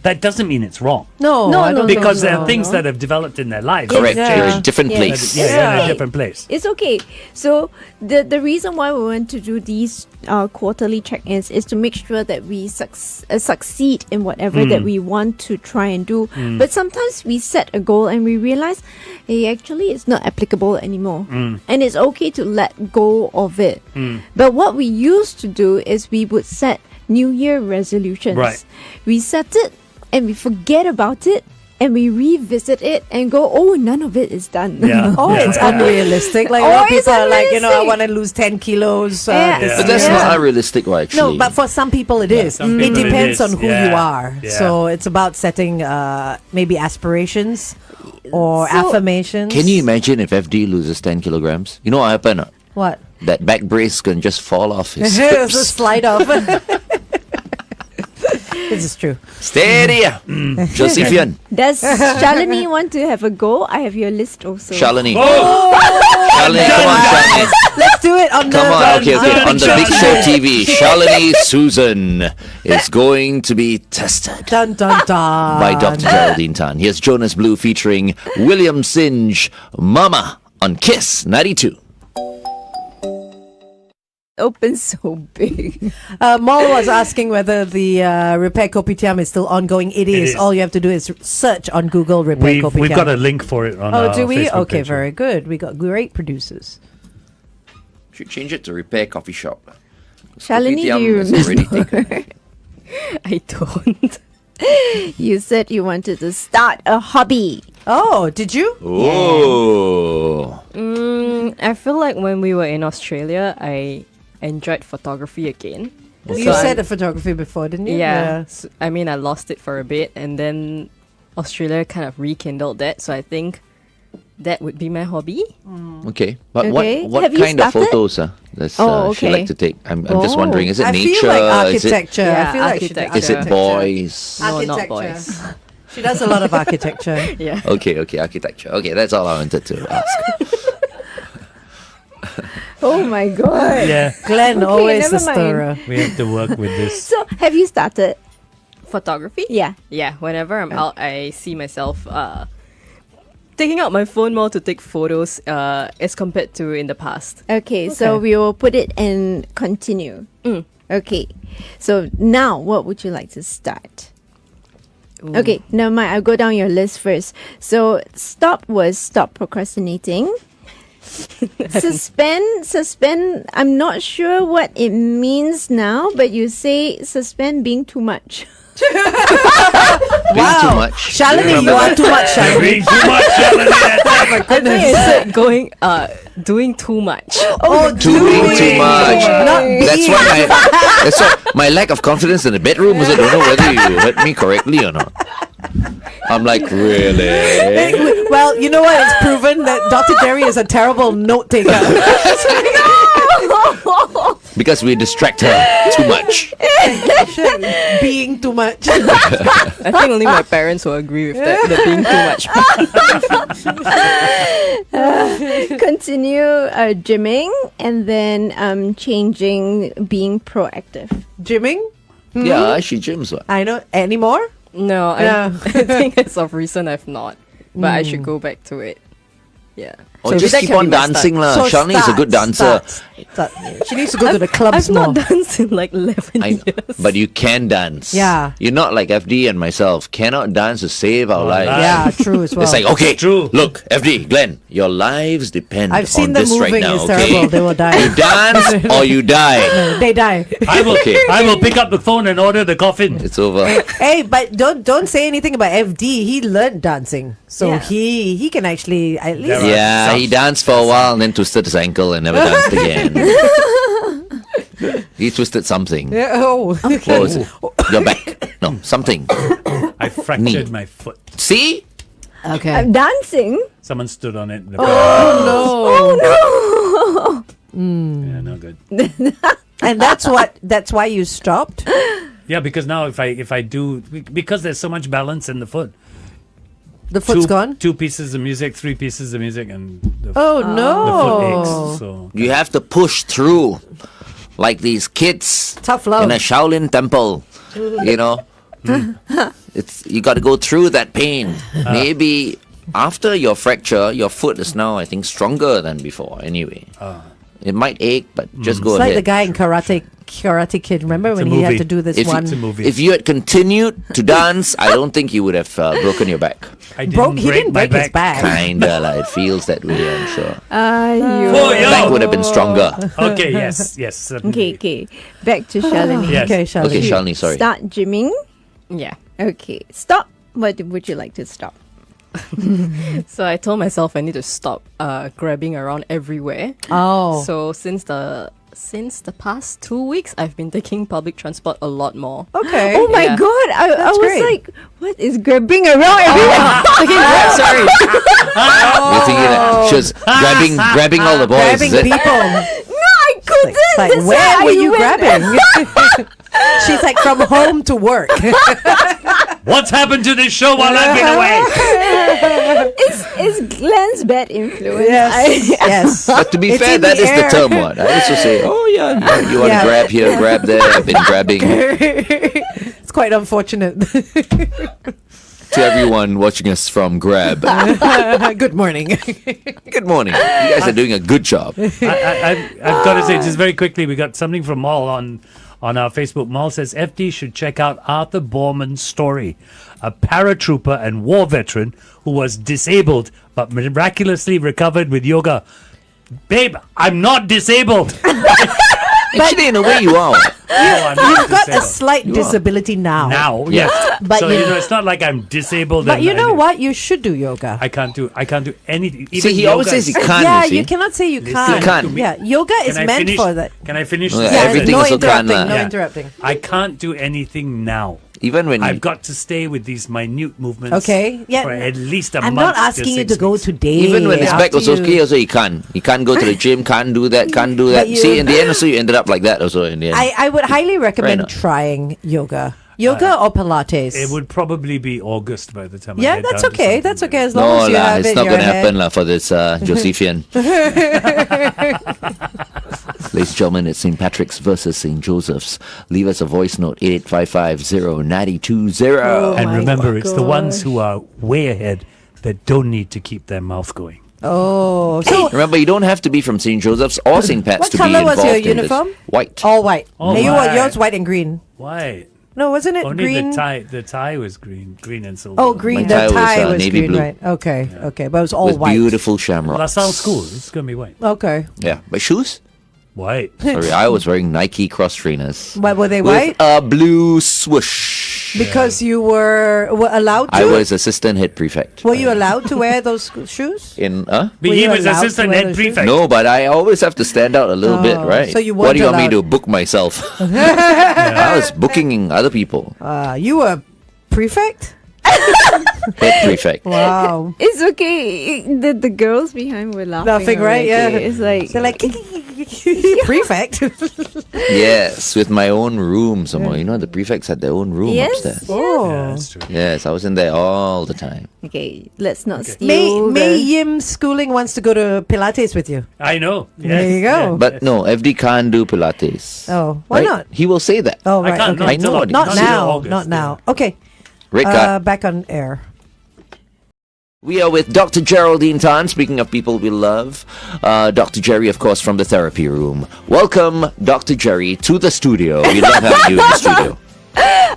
Speaker 4: that doesn't mean it's wrong.
Speaker 3: No,
Speaker 2: No,
Speaker 3: I
Speaker 2: no,
Speaker 3: don't
Speaker 4: Because
Speaker 3: think
Speaker 4: there
Speaker 3: so.
Speaker 4: are things that have developed in their lives.
Speaker 1: Correct.
Speaker 3: Yeah.
Speaker 1: You're in a different
Speaker 2: Yeah.
Speaker 1: place.
Speaker 4: Yeah, you're in
Speaker 2: Yeah.
Speaker 4: a different place.
Speaker 2: It's okay. So the reason why we want to do these quarterly check-ins is to make sure that we succeed in whatever that we want to try and do. But sometimes we set a goal and we realize, hey, actually it's not applicable anymore, and it's okay to let go of it. But what we used to do is we would set New Year resolutions.
Speaker 4: Right.
Speaker 2: We set it and we forget about it. And we revisit it and go, oh, none of it is done.
Speaker 4: Yeah.
Speaker 3: Oh,
Speaker 4: Yeah.
Speaker 3: it's unrealistic. Like a
Speaker 2: Oh,
Speaker 3: lot of
Speaker 2: it's
Speaker 3: people are like, I
Speaker 2: unrealistic.
Speaker 3: want to lose 10 kilos.
Speaker 2: Yeah.
Speaker 3: this
Speaker 4: Yeah.
Speaker 1: But that's
Speaker 3: year.
Speaker 1: not unrealistic, well, actually.
Speaker 3: No, but for some people it is.
Speaker 4: some
Speaker 3: It
Speaker 4: people it
Speaker 3: depends
Speaker 4: is.
Speaker 3: on who
Speaker 4: Yeah.
Speaker 3: you are.
Speaker 4: Yeah.
Speaker 3: So it's about setting maybe aspirations or
Speaker 2: So-
Speaker 3: affirmations.
Speaker 1: Can you imagine if FD loses 10 kilograms? You know what happened?
Speaker 3: What?
Speaker 1: That back brace can just fall off his
Speaker 3: Just
Speaker 1: hips.
Speaker 3: slide off. This is true.
Speaker 1: Steady! Josephian.
Speaker 2: Does Shalini want to have a go? I have your list also.
Speaker 1: Shalini.
Speaker 4: Oh!
Speaker 1: Shalini, come on, Shalini.
Speaker 3: Let's do it on the.
Speaker 1: Come on, okay. On the Big Show
Speaker 4: Shalini.
Speaker 1: TV, Shalini Susan is going to be tested
Speaker 3: Dun dun dun.
Speaker 1: by Dr. Geraldine Tan. Here's Jonas Blue featuring William Singe, Mama, on Kiss 92.
Speaker 2: Open so big.
Speaker 3: Mol was asking whether the repair kopitiam is still ongoing. It is.
Speaker 4: is.
Speaker 3: All you have to do is search on Google repair kopitiam.
Speaker 4: We've got a link for it on
Speaker 3: Oh,
Speaker 4: our
Speaker 3: do we?
Speaker 4: Facebook
Speaker 3: Okay,
Speaker 4: page.
Speaker 3: very good. We got great producers.
Speaker 1: Should change it to Repair Coffee Shop.
Speaker 2: Shalini, do
Speaker 1: Kopitiam
Speaker 2: you
Speaker 1: is already taken.
Speaker 2: remember? I don't. You said you wanted to start a hobby.
Speaker 3: Oh, did you?
Speaker 1: Oh.
Speaker 6: I feel like when we were in Australia, I enjoyed photography again.
Speaker 3: You
Speaker 6: So
Speaker 3: said
Speaker 6: I'm-
Speaker 3: the photography before, didn't you?
Speaker 6: Yeah. So, I mean, I lost it for a bit, and then Australia kind of rekindled that. So I think that would be my hobby.
Speaker 1: Okay. But
Speaker 2: Okay.
Speaker 1: what
Speaker 2: Have you
Speaker 1: kind of
Speaker 2: started?
Speaker 1: photos does
Speaker 2: Oh,
Speaker 1: she
Speaker 2: okay.
Speaker 1: like to take? I'm just
Speaker 2: Oh.
Speaker 1: wondering, is it
Speaker 3: I
Speaker 1: nature?
Speaker 3: feel like
Speaker 1: Is it,
Speaker 3: architecture. I
Speaker 6: Yeah,
Speaker 3: feel like she does
Speaker 6: architecture.
Speaker 1: is it
Speaker 3: architecture.
Speaker 1: boys?
Speaker 6: No, not
Speaker 3: Architecture.
Speaker 6: boys.
Speaker 3: She does a lot of architecture.
Speaker 6: Yeah.
Speaker 1: Okay, architecture. Okay, that's all I wanted to ask.
Speaker 2: Oh my god.
Speaker 4: Yeah,
Speaker 3: Glenn,
Speaker 2: Okay,
Speaker 3: always
Speaker 2: never
Speaker 3: the
Speaker 2: mind.
Speaker 3: stirrer.
Speaker 4: we have to work with this.
Speaker 2: So, have you started?
Speaker 6: Photography?
Speaker 2: Yeah.
Speaker 6: Yeah. Whenever I'm out, I see myself taking out my phone more to take photos as compared to in the past.
Speaker 2: Okay, so we will put it and continue. Okay. So, now what would you like to start? Okay, never mind. I'll go down your list first. So, stop was stop procrastinating. Suspend. I'm not sure what it means now, but you say suspend being too much.
Speaker 1: Being too much.
Speaker 3: Shalini,
Speaker 1: Remember
Speaker 3: you are
Speaker 1: that?
Speaker 3: too much, Shalini.
Speaker 4: Read too much, Shalini, that time.
Speaker 6: I think I said doing too much.
Speaker 3: Oh,
Speaker 1: Doing too much.
Speaker 3: Not
Speaker 1: That's
Speaker 3: being.
Speaker 1: why my lack of confidence in the bedroom was I don't know whether you heard me correctly or not. I'm like, really?
Speaker 3: Well, you know what? It's proven that Dr. Jerry is a terrible note taker.
Speaker 1: because we distract her too much.
Speaker 3: Being too much.
Speaker 6: I think only my parents will agree with that. The being too much.
Speaker 2: Continue gymming and then changing, being proactive.
Speaker 3: Gymming?
Speaker 1: Yeah, she gyms. What?
Speaker 3: I know. Anymore?
Speaker 6: No,
Speaker 3: Yeah.
Speaker 6: I think as of recent I've not. But I should go back to it. Yeah.
Speaker 1: Or
Speaker 6: So
Speaker 1: just
Speaker 6: that
Speaker 1: keep
Speaker 6: can
Speaker 1: on
Speaker 6: be my start.
Speaker 1: dancing lah. Shalini is a good dancer.
Speaker 3: Start. She needs to go to the clubs
Speaker 6: I've
Speaker 3: more.
Speaker 6: not danced in like 11
Speaker 1: I know,
Speaker 6: years.
Speaker 1: but you can dance.
Speaker 3: Yeah.
Speaker 1: You're not like FD and myself. Cannot dance to save our lives.
Speaker 3: Yeah, true as well.
Speaker 1: It's like, okay,
Speaker 4: True.
Speaker 1: look, FD, Glenn, your lives depend
Speaker 3: I've seen
Speaker 1: on
Speaker 3: them
Speaker 1: this
Speaker 3: moving.
Speaker 1: right now,
Speaker 3: It's
Speaker 1: okay?
Speaker 3: terrible. They will die.
Speaker 1: You dance or you die.
Speaker 3: They die.
Speaker 4: I will pick up the phone and order the coffin.
Speaker 1: It's over.
Speaker 3: Hey, but don't say anything about FD. He learned dancing, so
Speaker 2: Yeah.
Speaker 3: he can actually at least.
Speaker 4: There are
Speaker 1: Yeah, he danced for a while and then twisted his ankle and never danced again. He twisted something.
Speaker 3: Yeah, oh,
Speaker 1: What was it? Your back. No, something.
Speaker 4: I fractured my foot.
Speaker 1: See?
Speaker 3: okay.
Speaker 2: I'm dancing.
Speaker 4: Someone stood on it.
Speaker 3: Oh
Speaker 4: Yeah, no good.
Speaker 3: no! And that's why you stopped.
Speaker 4: Yeah, because now if I do, because there's so much balance in the foot.
Speaker 3: The foot's gone.
Speaker 4: 2 pieces of music, 3 pieces of music, and the
Speaker 3: Oh
Speaker 4: the foot
Speaker 3: no!
Speaker 4: aches. So
Speaker 1: You have to push through like these kids
Speaker 3: Tough love.
Speaker 1: in a Shaolin temple. You know? It's you got to go through that pain. Maybe after your fracture, your foot is now, I think, stronger than before anyway. It might ache, but just go
Speaker 3: It's like
Speaker 1: ahead.
Speaker 3: the guy in Karate Kid. Remember
Speaker 4: It's
Speaker 3: when
Speaker 4: a
Speaker 3: he had
Speaker 4: movie.
Speaker 3: to do this
Speaker 1: If you-
Speaker 3: one?
Speaker 4: it's a movie.
Speaker 1: If you had continued to dance, I don't think you would have broken your back.
Speaker 4: I didn't
Speaker 3: He didn't break his back.
Speaker 1: Kinda, like, it feels that way, I'm sure.
Speaker 4: Oh, yeah.
Speaker 1: Back would have been stronger.
Speaker 4: Okay, yes, certainly.
Speaker 2: Okay. Back to Shalini.
Speaker 4: Yes.
Speaker 3: Okay, Shalini.
Speaker 1: Okay, Shalini, sorry.
Speaker 2: Start gymming.
Speaker 6: Yeah.
Speaker 2: Okay. Stop. What would you like to stop?
Speaker 6: So I told myself I need to stop grabbing around everywhere.
Speaker 3: Oh,
Speaker 6: So since the past 2 weeks, I've been taking public transport a lot more.
Speaker 3: okay.
Speaker 2: Oh my
Speaker 6: Yeah.
Speaker 2: god! I was
Speaker 3: great.
Speaker 2: like, what is grabbing around everywhere?
Speaker 6: Sorry.
Speaker 1: You're thinking that she was grabbing all the boys,
Speaker 3: Grabbing
Speaker 1: is it?
Speaker 3: people.
Speaker 2: No, I couldn't.
Speaker 3: Like,
Speaker 2: That's
Speaker 3: where
Speaker 2: why
Speaker 3: were
Speaker 2: I
Speaker 3: you
Speaker 2: went-
Speaker 3: grabbing? She's like from home to work.
Speaker 4: What's happened to this show while I've been away?
Speaker 2: It's Glenn's bad influence.
Speaker 3: Yes, yes.
Speaker 1: But to be
Speaker 3: It's
Speaker 1: fair,
Speaker 3: in
Speaker 1: that
Speaker 3: the
Speaker 1: is the
Speaker 3: air.
Speaker 1: term what. I used to say, oh yeah, you want to
Speaker 3: Yeah.
Speaker 1: grab here, grab there, I've been grabbing.
Speaker 3: It's quite unfortunate.
Speaker 1: To everyone watching us from Grab,
Speaker 3: Good morning.
Speaker 1: good morning. You guys are doing a good job.
Speaker 4: I've got to say, just very quickly, we got something from Mal on our Facebook. Mal says FD should check out Arthur Borman's story, a paratrooper and war veteran who was disabled but miraculously recovered with yoga. Babe, I'm not disabled.
Speaker 1: Actually, in a way, you are.
Speaker 4: I'm not
Speaker 3: You've got a
Speaker 4: disabled.
Speaker 3: slight disability now.
Speaker 4: Now,
Speaker 1: Yeah.
Speaker 4: yes.
Speaker 3: But
Speaker 4: So
Speaker 3: you-
Speaker 4: it's not like I'm disabled.
Speaker 3: But
Speaker 4: and
Speaker 3: you know
Speaker 4: and
Speaker 3: what? You should do yoga.
Speaker 4: I can't do anything.
Speaker 1: See,
Speaker 4: Even
Speaker 1: he always
Speaker 4: yoga
Speaker 1: says he
Speaker 4: is-
Speaker 1: can't.
Speaker 3: yeah,
Speaker 1: you see.
Speaker 3: you cannot say you
Speaker 4: Listen
Speaker 3: can't.
Speaker 1: to me.
Speaker 3: Yeah, yoga is
Speaker 4: Can I
Speaker 3: meant
Speaker 4: finish?
Speaker 3: for that.
Speaker 4: Can I finish?
Speaker 1: Yeah,
Speaker 4: the
Speaker 1: everything
Speaker 3: no
Speaker 1: is also
Speaker 3: interrupting.
Speaker 1: can't,
Speaker 3: No
Speaker 4: Yeah.
Speaker 3: interrupting.
Speaker 4: I can't do anything now.
Speaker 1: Even when
Speaker 4: I've got to stay with these minute movements.
Speaker 3: Okay, yeah.
Speaker 4: For at least a
Speaker 3: I'm
Speaker 4: month.
Speaker 3: not asking you to
Speaker 4: 6
Speaker 3: go
Speaker 4: weeks.
Speaker 3: today.
Speaker 1: even when his back
Speaker 3: After
Speaker 1: was
Speaker 3: you-
Speaker 1: okay, also he can't. He can't go to the gym, can't do that, can't do that.
Speaker 3: But you-
Speaker 1: See, in the end, also you ended up like that. Also, in the end,
Speaker 3: I would highly recommend
Speaker 1: Right.
Speaker 3: trying yoga. Yoga or Pilates.
Speaker 4: It would probably be August by the time. I
Speaker 3: yeah,
Speaker 4: get
Speaker 3: that's
Speaker 4: down to
Speaker 3: okay.
Speaker 4: something
Speaker 3: That's
Speaker 4: like
Speaker 3: okay as
Speaker 1: no
Speaker 3: long as you
Speaker 1: lah,
Speaker 3: have
Speaker 1: it's
Speaker 3: it
Speaker 1: not
Speaker 3: in your
Speaker 1: going to
Speaker 3: head.
Speaker 1: happen lah for this Josephian. Ladies and gentlemen, it's St. Patrick's versus St. Joseph's. Leave us a voice note, 88550920.
Speaker 3: Oh,
Speaker 4: And
Speaker 3: my
Speaker 4: remember, it's the ones
Speaker 2: gosh.
Speaker 4: who are way ahead that don't need to keep their mouth going.
Speaker 3: Oh, so
Speaker 1: Remember, you don't have to be from St. Joseph's or St. Pat's
Speaker 3: What
Speaker 1: to
Speaker 3: colour
Speaker 1: be
Speaker 3: was
Speaker 1: involved
Speaker 3: your
Speaker 1: in this.
Speaker 3: uniform?
Speaker 1: White.
Speaker 3: all white.
Speaker 4: All
Speaker 3: And
Speaker 4: white.
Speaker 3: yours white and green.
Speaker 4: Why?
Speaker 3: No, wasn't it
Speaker 4: Only
Speaker 3: green?
Speaker 4: the tie was green and silver.
Speaker 3: Oh, green.
Speaker 1: My
Speaker 3: The
Speaker 1: tie was,
Speaker 3: tie was
Speaker 1: navy
Speaker 3: green,
Speaker 1: blue.
Speaker 3: right? Okay, okay, but it was all
Speaker 1: With
Speaker 3: white.
Speaker 1: beautiful shamrocks.
Speaker 4: LaSalle School. It's gonna be white.
Speaker 3: Okay,
Speaker 1: Yeah, but shoes?
Speaker 4: White.
Speaker 1: Sorry, I was wearing Nike cross trainers.
Speaker 3: but were they
Speaker 1: With
Speaker 3: white?
Speaker 1: a blue swoosh.
Speaker 3: Because you were allowed to.
Speaker 1: I was assistant head prefect.
Speaker 3: Were you allowed to wear those shoes?
Speaker 1: In
Speaker 4: But
Speaker 3: Were
Speaker 4: he
Speaker 3: you
Speaker 4: was
Speaker 3: allowed to
Speaker 4: assistant
Speaker 3: wear
Speaker 4: head
Speaker 3: those shoes?
Speaker 4: prefect.
Speaker 1: No, but I always have to stand out a little bit,
Speaker 3: Oh,
Speaker 1: right?
Speaker 3: so you
Speaker 1: What do you
Speaker 3: weren't
Speaker 1: want me to
Speaker 3: allowed.
Speaker 1: book myself? I was booking other people.
Speaker 3: You were prefect.
Speaker 1: Head prefect.
Speaker 3: Wow.
Speaker 2: It's okay. The girls behind were laughing.
Speaker 3: Laughing, right? Yeah.
Speaker 2: already. It's like
Speaker 3: They're like, prefect.
Speaker 1: Yes, with my own room somewhere. You know, the prefects had their own room
Speaker 2: Yes.
Speaker 1: upstairs.
Speaker 4: Yeah,
Speaker 3: Oh.
Speaker 4: that's true.
Speaker 1: Yes, I was in there all the time.
Speaker 2: okay. Let's not
Speaker 4: Okay.
Speaker 2: steal.
Speaker 3: May
Speaker 2: the-
Speaker 3: Yim Schooling wants to go to Pilates with you.
Speaker 4: I know.
Speaker 3: There
Speaker 4: Yes,
Speaker 3: you go.
Speaker 1: But no, FD can't do Pilates.
Speaker 3: Oh, why
Speaker 1: Right?
Speaker 3: not?
Speaker 1: He will say that.
Speaker 3: Oh,
Speaker 4: I
Speaker 3: right.
Speaker 4: can't.
Speaker 3: Okay.
Speaker 1: I know.
Speaker 3: Not
Speaker 1: Not
Speaker 3: now.
Speaker 4: August,
Speaker 3: Not now. Okay.
Speaker 1: Red card.
Speaker 3: Back on air.
Speaker 1: We are with Dr. Geraldine Tan, speaking of people we love. Dr. Jerry, of course, from the therapy room. Welcome, Dr. Jerry, to the studio. We love having you in the studio.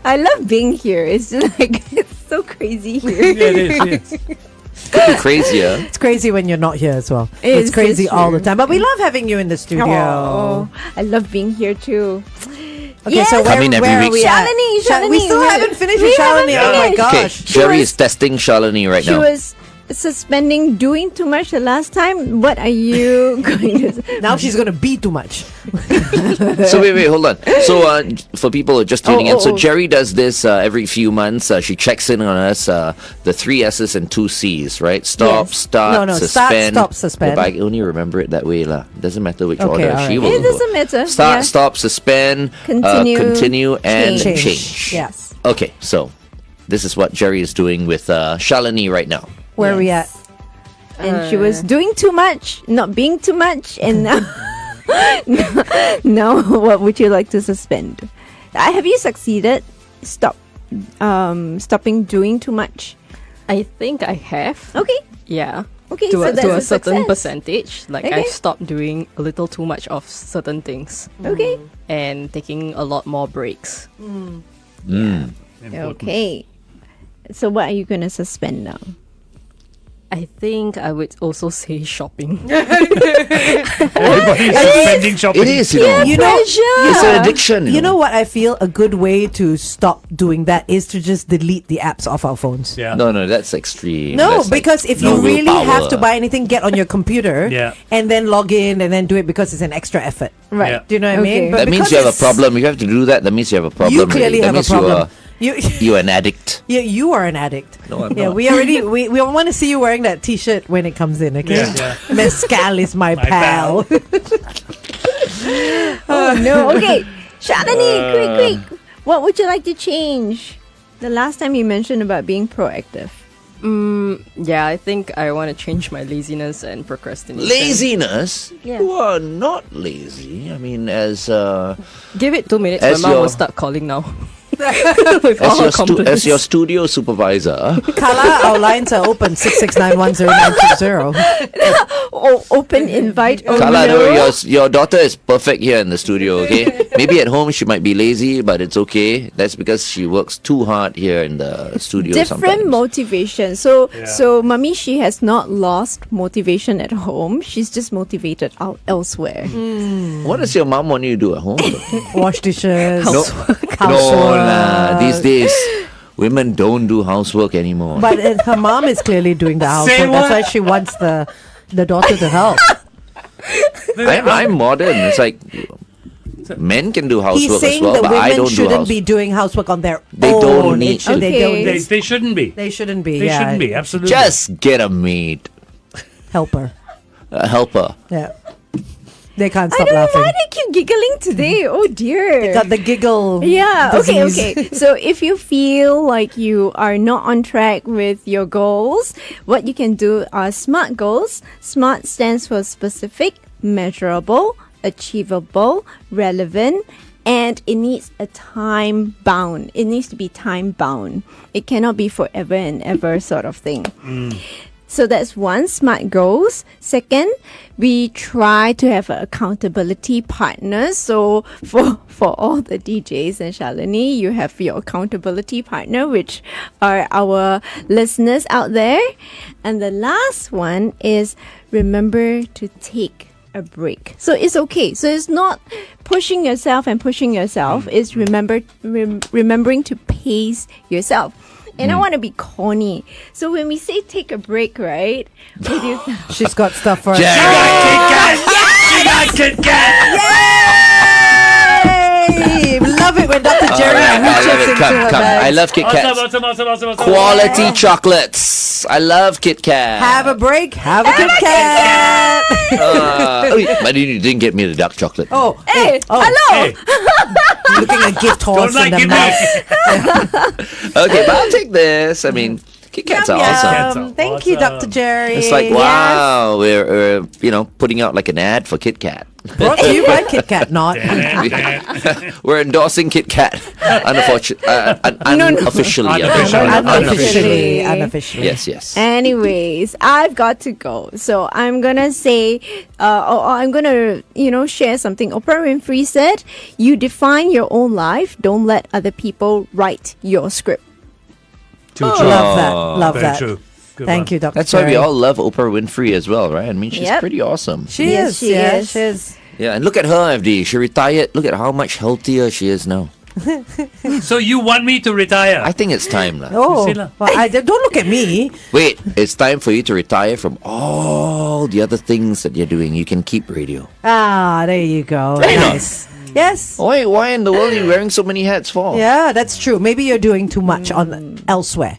Speaker 2: I love being here. It's just like it's so crazy here.
Speaker 4: Yeah, it is. Yes.
Speaker 1: Could be crazier.
Speaker 3: It's crazy when you're not here as well.
Speaker 2: It's
Speaker 3: It's crazy
Speaker 2: true.
Speaker 3: all the time. But we love having you in the studio.
Speaker 2: Oh, I love being here too.
Speaker 3: Okay,
Speaker 2: Yes.
Speaker 3: so where,
Speaker 1: Come in every
Speaker 3: where are
Speaker 1: week.
Speaker 3: we at?
Speaker 2: Shalini,
Speaker 3: We still haven't finished with Shalini. Oh my
Speaker 1: Okay,
Speaker 3: gosh.
Speaker 1: Jerry is testing Shalini right
Speaker 2: She
Speaker 1: now.
Speaker 2: was suspending doing too much the last time. What are you going to?
Speaker 3: Now she's going to be too much.
Speaker 1: So wait, hold on. So for people who are just tuning in, so
Speaker 2: oh.
Speaker 1: Jerry does this every few months. She checks in on us, the 3 S's and 2 C's, right? Stop,
Speaker 2: Yes.
Speaker 1: start,
Speaker 3: No,
Speaker 1: suspend.
Speaker 3: stop, suspend.
Speaker 1: But I only remember it that way, lah. Doesn't matter which
Speaker 3: Okay,
Speaker 1: order.
Speaker 3: all
Speaker 1: She
Speaker 3: right.
Speaker 1: will.
Speaker 2: It doesn't matter.
Speaker 1: Start,
Speaker 2: Yeah.
Speaker 1: stop, suspend,
Speaker 2: Continue,
Speaker 1: and
Speaker 2: change.
Speaker 1: change.
Speaker 3: Yes.
Speaker 1: Okay, so this is what Jerry is doing with Shalini right now.
Speaker 3: Where are we at?
Speaker 2: And she was doing too much, not being too much, and now, now what would you like to suspend? Have you succeeded? Stopping doing too much.
Speaker 6: I think I have.
Speaker 2: Okay,
Speaker 6: Yeah.
Speaker 2: okay,
Speaker 6: To
Speaker 2: so
Speaker 6: a,
Speaker 2: that's
Speaker 6: to a
Speaker 2: a
Speaker 6: certain
Speaker 2: success.
Speaker 6: percentage. Like
Speaker 2: Okay.
Speaker 6: I've stopped doing a little too much of certain things
Speaker 2: Okay,
Speaker 6: and taking a lot more breaks.
Speaker 1: Mm.
Speaker 2: okay. So what are you gonna suspend now?
Speaker 6: I think I would also say shopping.
Speaker 4: Everybody's suspending shopping.
Speaker 1: It is, you know.
Speaker 3: You know,
Speaker 1: It's an addiction.
Speaker 3: you know what I feel a good way to stop doing that is to just delete the apps off our phones.
Speaker 4: Yeah.
Speaker 1: No, that's extreme.
Speaker 3: No,
Speaker 1: That's like
Speaker 3: because if
Speaker 1: no
Speaker 3: you really
Speaker 1: willpower.
Speaker 3: have to buy anything, get on your computer
Speaker 4: Yeah.
Speaker 3: and then log in and then do it because it's an extra effort.
Speaker 2: Right.
Speaker 4: Yeah.
Speaker 3: Do you know what I mean?
Speaker 2: Okay.
Speaker 3: But
Speaker 1: That means
Speaker 3: because
Speaker 1: you have a
Speaker 3: it's-
Speaker 1: problem. You have to do that. That means you have a problem.
Speaker 3: You clearly
Speaker 1: that
Speaker 3: have a
Speaker 1: means
Speaker 3: problem.
Speaker 1: You're an addict.
Speaker 3: You are an addict.
Speaker 1: No, I'm
Speaker 3: Yeah,
Speaker 1: not.
Speaker 3: we want to see you wearing that T-shirt when it comes in. Okay,
Speaker 4: Yeah,
Speaker 3: Mezcal is my
Speaker 4: My
Speaker 3: pal.
Speaker 2: Oh no. Okay, Shalini, quick. What would you like to change? The last time you mentioned about being proactive.
Speaker 6: Yeah, I think I want to change my laziness and procrastination.
Speaker 1: Laziness?
Speaker 2: Yeah.
Speaker 1: You are not lazy. I mean, as
Speaker 6: Give it 2 minutes.
Speaker 1: As
Speaker 6: My mom
Speaker 1: your-
Speaker 6: will start calling now. With all her complaints.
Speaker 1: as your studio supervisor.
Speaker 3: Kala, our lines are open 6691090.
Speaker 2: Oh, open invite. Oh,
Speaker 1: Kala,
Speaker 2: no.
Speaker 1: no, your daughter is perfect here in the studio, okay? Maybe at home she might be lazy, but it's okay. That's because she works too hard here in the studio
Speaker 2: Different
Speaker 1: sometimes.
Speaker 2: motivation. So,
Speaker 4: Yeah.
Speaker 2: so mummy, she has not lost motivation at home. She's just motivated out elsewhere.
Speaker 1: What does your mom want you to do at home?
Speaker 3: Wash dishes.
Speaker 1: No,
Speaker 3: Housework.
Speaker 1: nah. These days, women don't do housework anymore.
Speaker 3: But her mom is clearly doing the housework. That's
Speaker 4: what?
Speaker 3: why she wants the daughter to help.
Speaker 1: I'm modern. It's like men can do
Speaker 3: He's
Speaker 1: housework as
Speaker 3: saying
Speaker 1: well,
Speaker 3: that
Speaker 1: but I
Speaker 3: women
Speaker 1: don't do
Speaker 3: shouldn't
Speaker 1: housework.
Speaker 3: be doing housework on their
Speaker 1: They
Speaker 3: own.
Speaker 1: don't need to.
Speaker 3: They
Speaker 2: Okay.
Speaker 3: don't.
Speaker 4: They shouldn't be.
Speaker 3: They shouldn't be.
Speaker 4: They
Speaker 3: yeah.
Speaker 4: shouldn't be. Absolutely.
Speaker 1: Just get a maid,
Speaker 3: Helper.
Speaker 1: a helper.
Speaker 3: Yeah. They can't
Speaker 2: I
Speaker 3: stop
Speaker 2: don't know
Speaker 3: laughing.
Speaker 2: why they keep giggling today. Oh dear.
Speaker 3: Got the giggle.
Speaker 2: Yeah,
Speaker 3: disease.
Speaker 2: okay. So if you feel like you are not on track with your goals, what you can do are SMART goals. SMART stands for specific, measurable, achievable, relevant, and it needs a time bound. It needs to be time bound. It cannot be forever and ever sort of thing. So that's one, SMART goals. Second, we try to have an accountability partner. So for all the DJs and Shalini, you have your accountability partner, which are our listeners out there. And the last one is remember to take a break. So it's okay. So it's not pushing yourself. It's remembering to pace yourself. And I want to be corny. So when we say take a break, right? What do you
Speaker 3: She's got stuff for us.
Speaker 4: She got Kit Kat.
Speaker 3: Yay! Love it when Dr. Jerry reaches
Speaker 1: I love it. Come. I love Kit Kats.
Speaker 4: Awesome.
Speaker 1: Quality chocolates. I love Kit Kat.
Speaker 3: Have a break. Have a Kit Kat.
Speaker 1: But you didn't get me the dark chocolate.
Speaker 3: Oh,
Speaker 2: Hey,
Speaker 3: oh,
Speaker 2: hello.
Speaker 4: Hey,
Speaker 3: looking at gift horse
Speaker 4: don't
Speaker 3: in
Speaker 4: like
Speaker 3: the
Speaker 4: it,
Speaker 3: mouth.
Speaker 1: Okay, but I'll take this. I mean, Kit Kats are awesome.
Speaker 4: Kats are
Speaker 3: Thank you,
Speaker 4: awesome.
Speaker 3: Dr. Jerry.
Speaker 1: It's like, wow, we're putting out like an ad for Kit Kat.
Speaker 3: Brought to you by Kit Kat, not.
Speaker 1: We're endorsing Kit Kat, unofficially.
Speaker 3: Unofficially.
Speaker 1: Yes.
Speaker 2: Anyways, I've got to go. So I'm gonna say, I'm gonna, share something Oprah Winfrey said. You define your own life. Don't let other people write your script.
Speaker 4: Too
Speaker 3: Oh,
Speaker 4: true.
Speaker 3: love that. Love
Speaker 4: Very
Speaker 3: that.
Speaker 4: true. Good
Speaker 3: Thank
Speaker 4: one.
Speaker 3: you, Dr.
Speaker 1: That's why we
Speaker 3: Jerry.
Speaker 1: all love Oprah Winfrey as well, right? I mean, she's
Speaker 2: Yep.
Speaker 1: pretty awesome.
Speaker 3: She
Speaker 2: Yes,
Speaker 3: is.
Speaker 2: she
Speaker 3: Yeah,
Speaker 2: is.
Speaker 3: she is.
Speaker 1: Yeah, and look at her, FD. She retired. Look at how much healthier she is now.
Speaker 4: So you want me to retire?
Speaker 1: I think it's time now.
Speaker 3: Oh,
Speaker 4: see lah.
Speaker 3: well, don't look at me.
Speaker 1: Wait, it's time for you to retire from all the other things that you're doing. You can keep radio.
Speaker 3: Ah, there you go. Nice. Yes.
Speaker 1: Why in the world are you wearing so many hats for?
Speaker 3: Yeah, that's true. Maybe you're doing too much on elsewhere.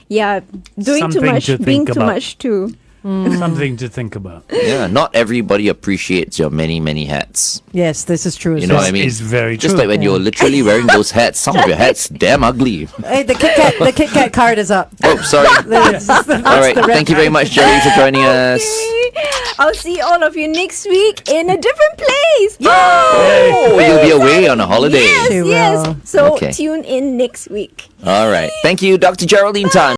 Speaker 2: Yeah, doing
Speaker 4: Something
Speaker 2: too much,
Speaker 4: to
Speaker 2: being
Speaker 4: think
Speaker 2: too
Speaker 4: about.
Speaker 2: much too.
Speaker 4: Something to think about.
Speaker 1: Yeah, not everybody appreciates your many, many hats.
Speaker 3: Yes, this is true.
Speaker 1: You know what I mean?
Speaker 4: Is very
Speaker 1: Just
Speaker 4: true.
Speaker 1: like when you're literally wearing those hats, some of your hats damn ugly.
Speaker 3: Hey, the Kit Kat card is up.
Speaker 1: Oh, sorry. All right, thank you very much, Jerry, for joining us.
Speaker 2: I'll see all of you next week in a different place.
Speaker 1: Oh, you'll be away on a holiday.
Speaker 2: Yes,
Speaker 3: She
Speaker 2: yes.
Speaker 3: will.
Speaker 2: So
Speaker 1: Okay.
Speaker 2: tune in next week.
Speaker 1: All right. Thank you, Dr. Geraldine Tan.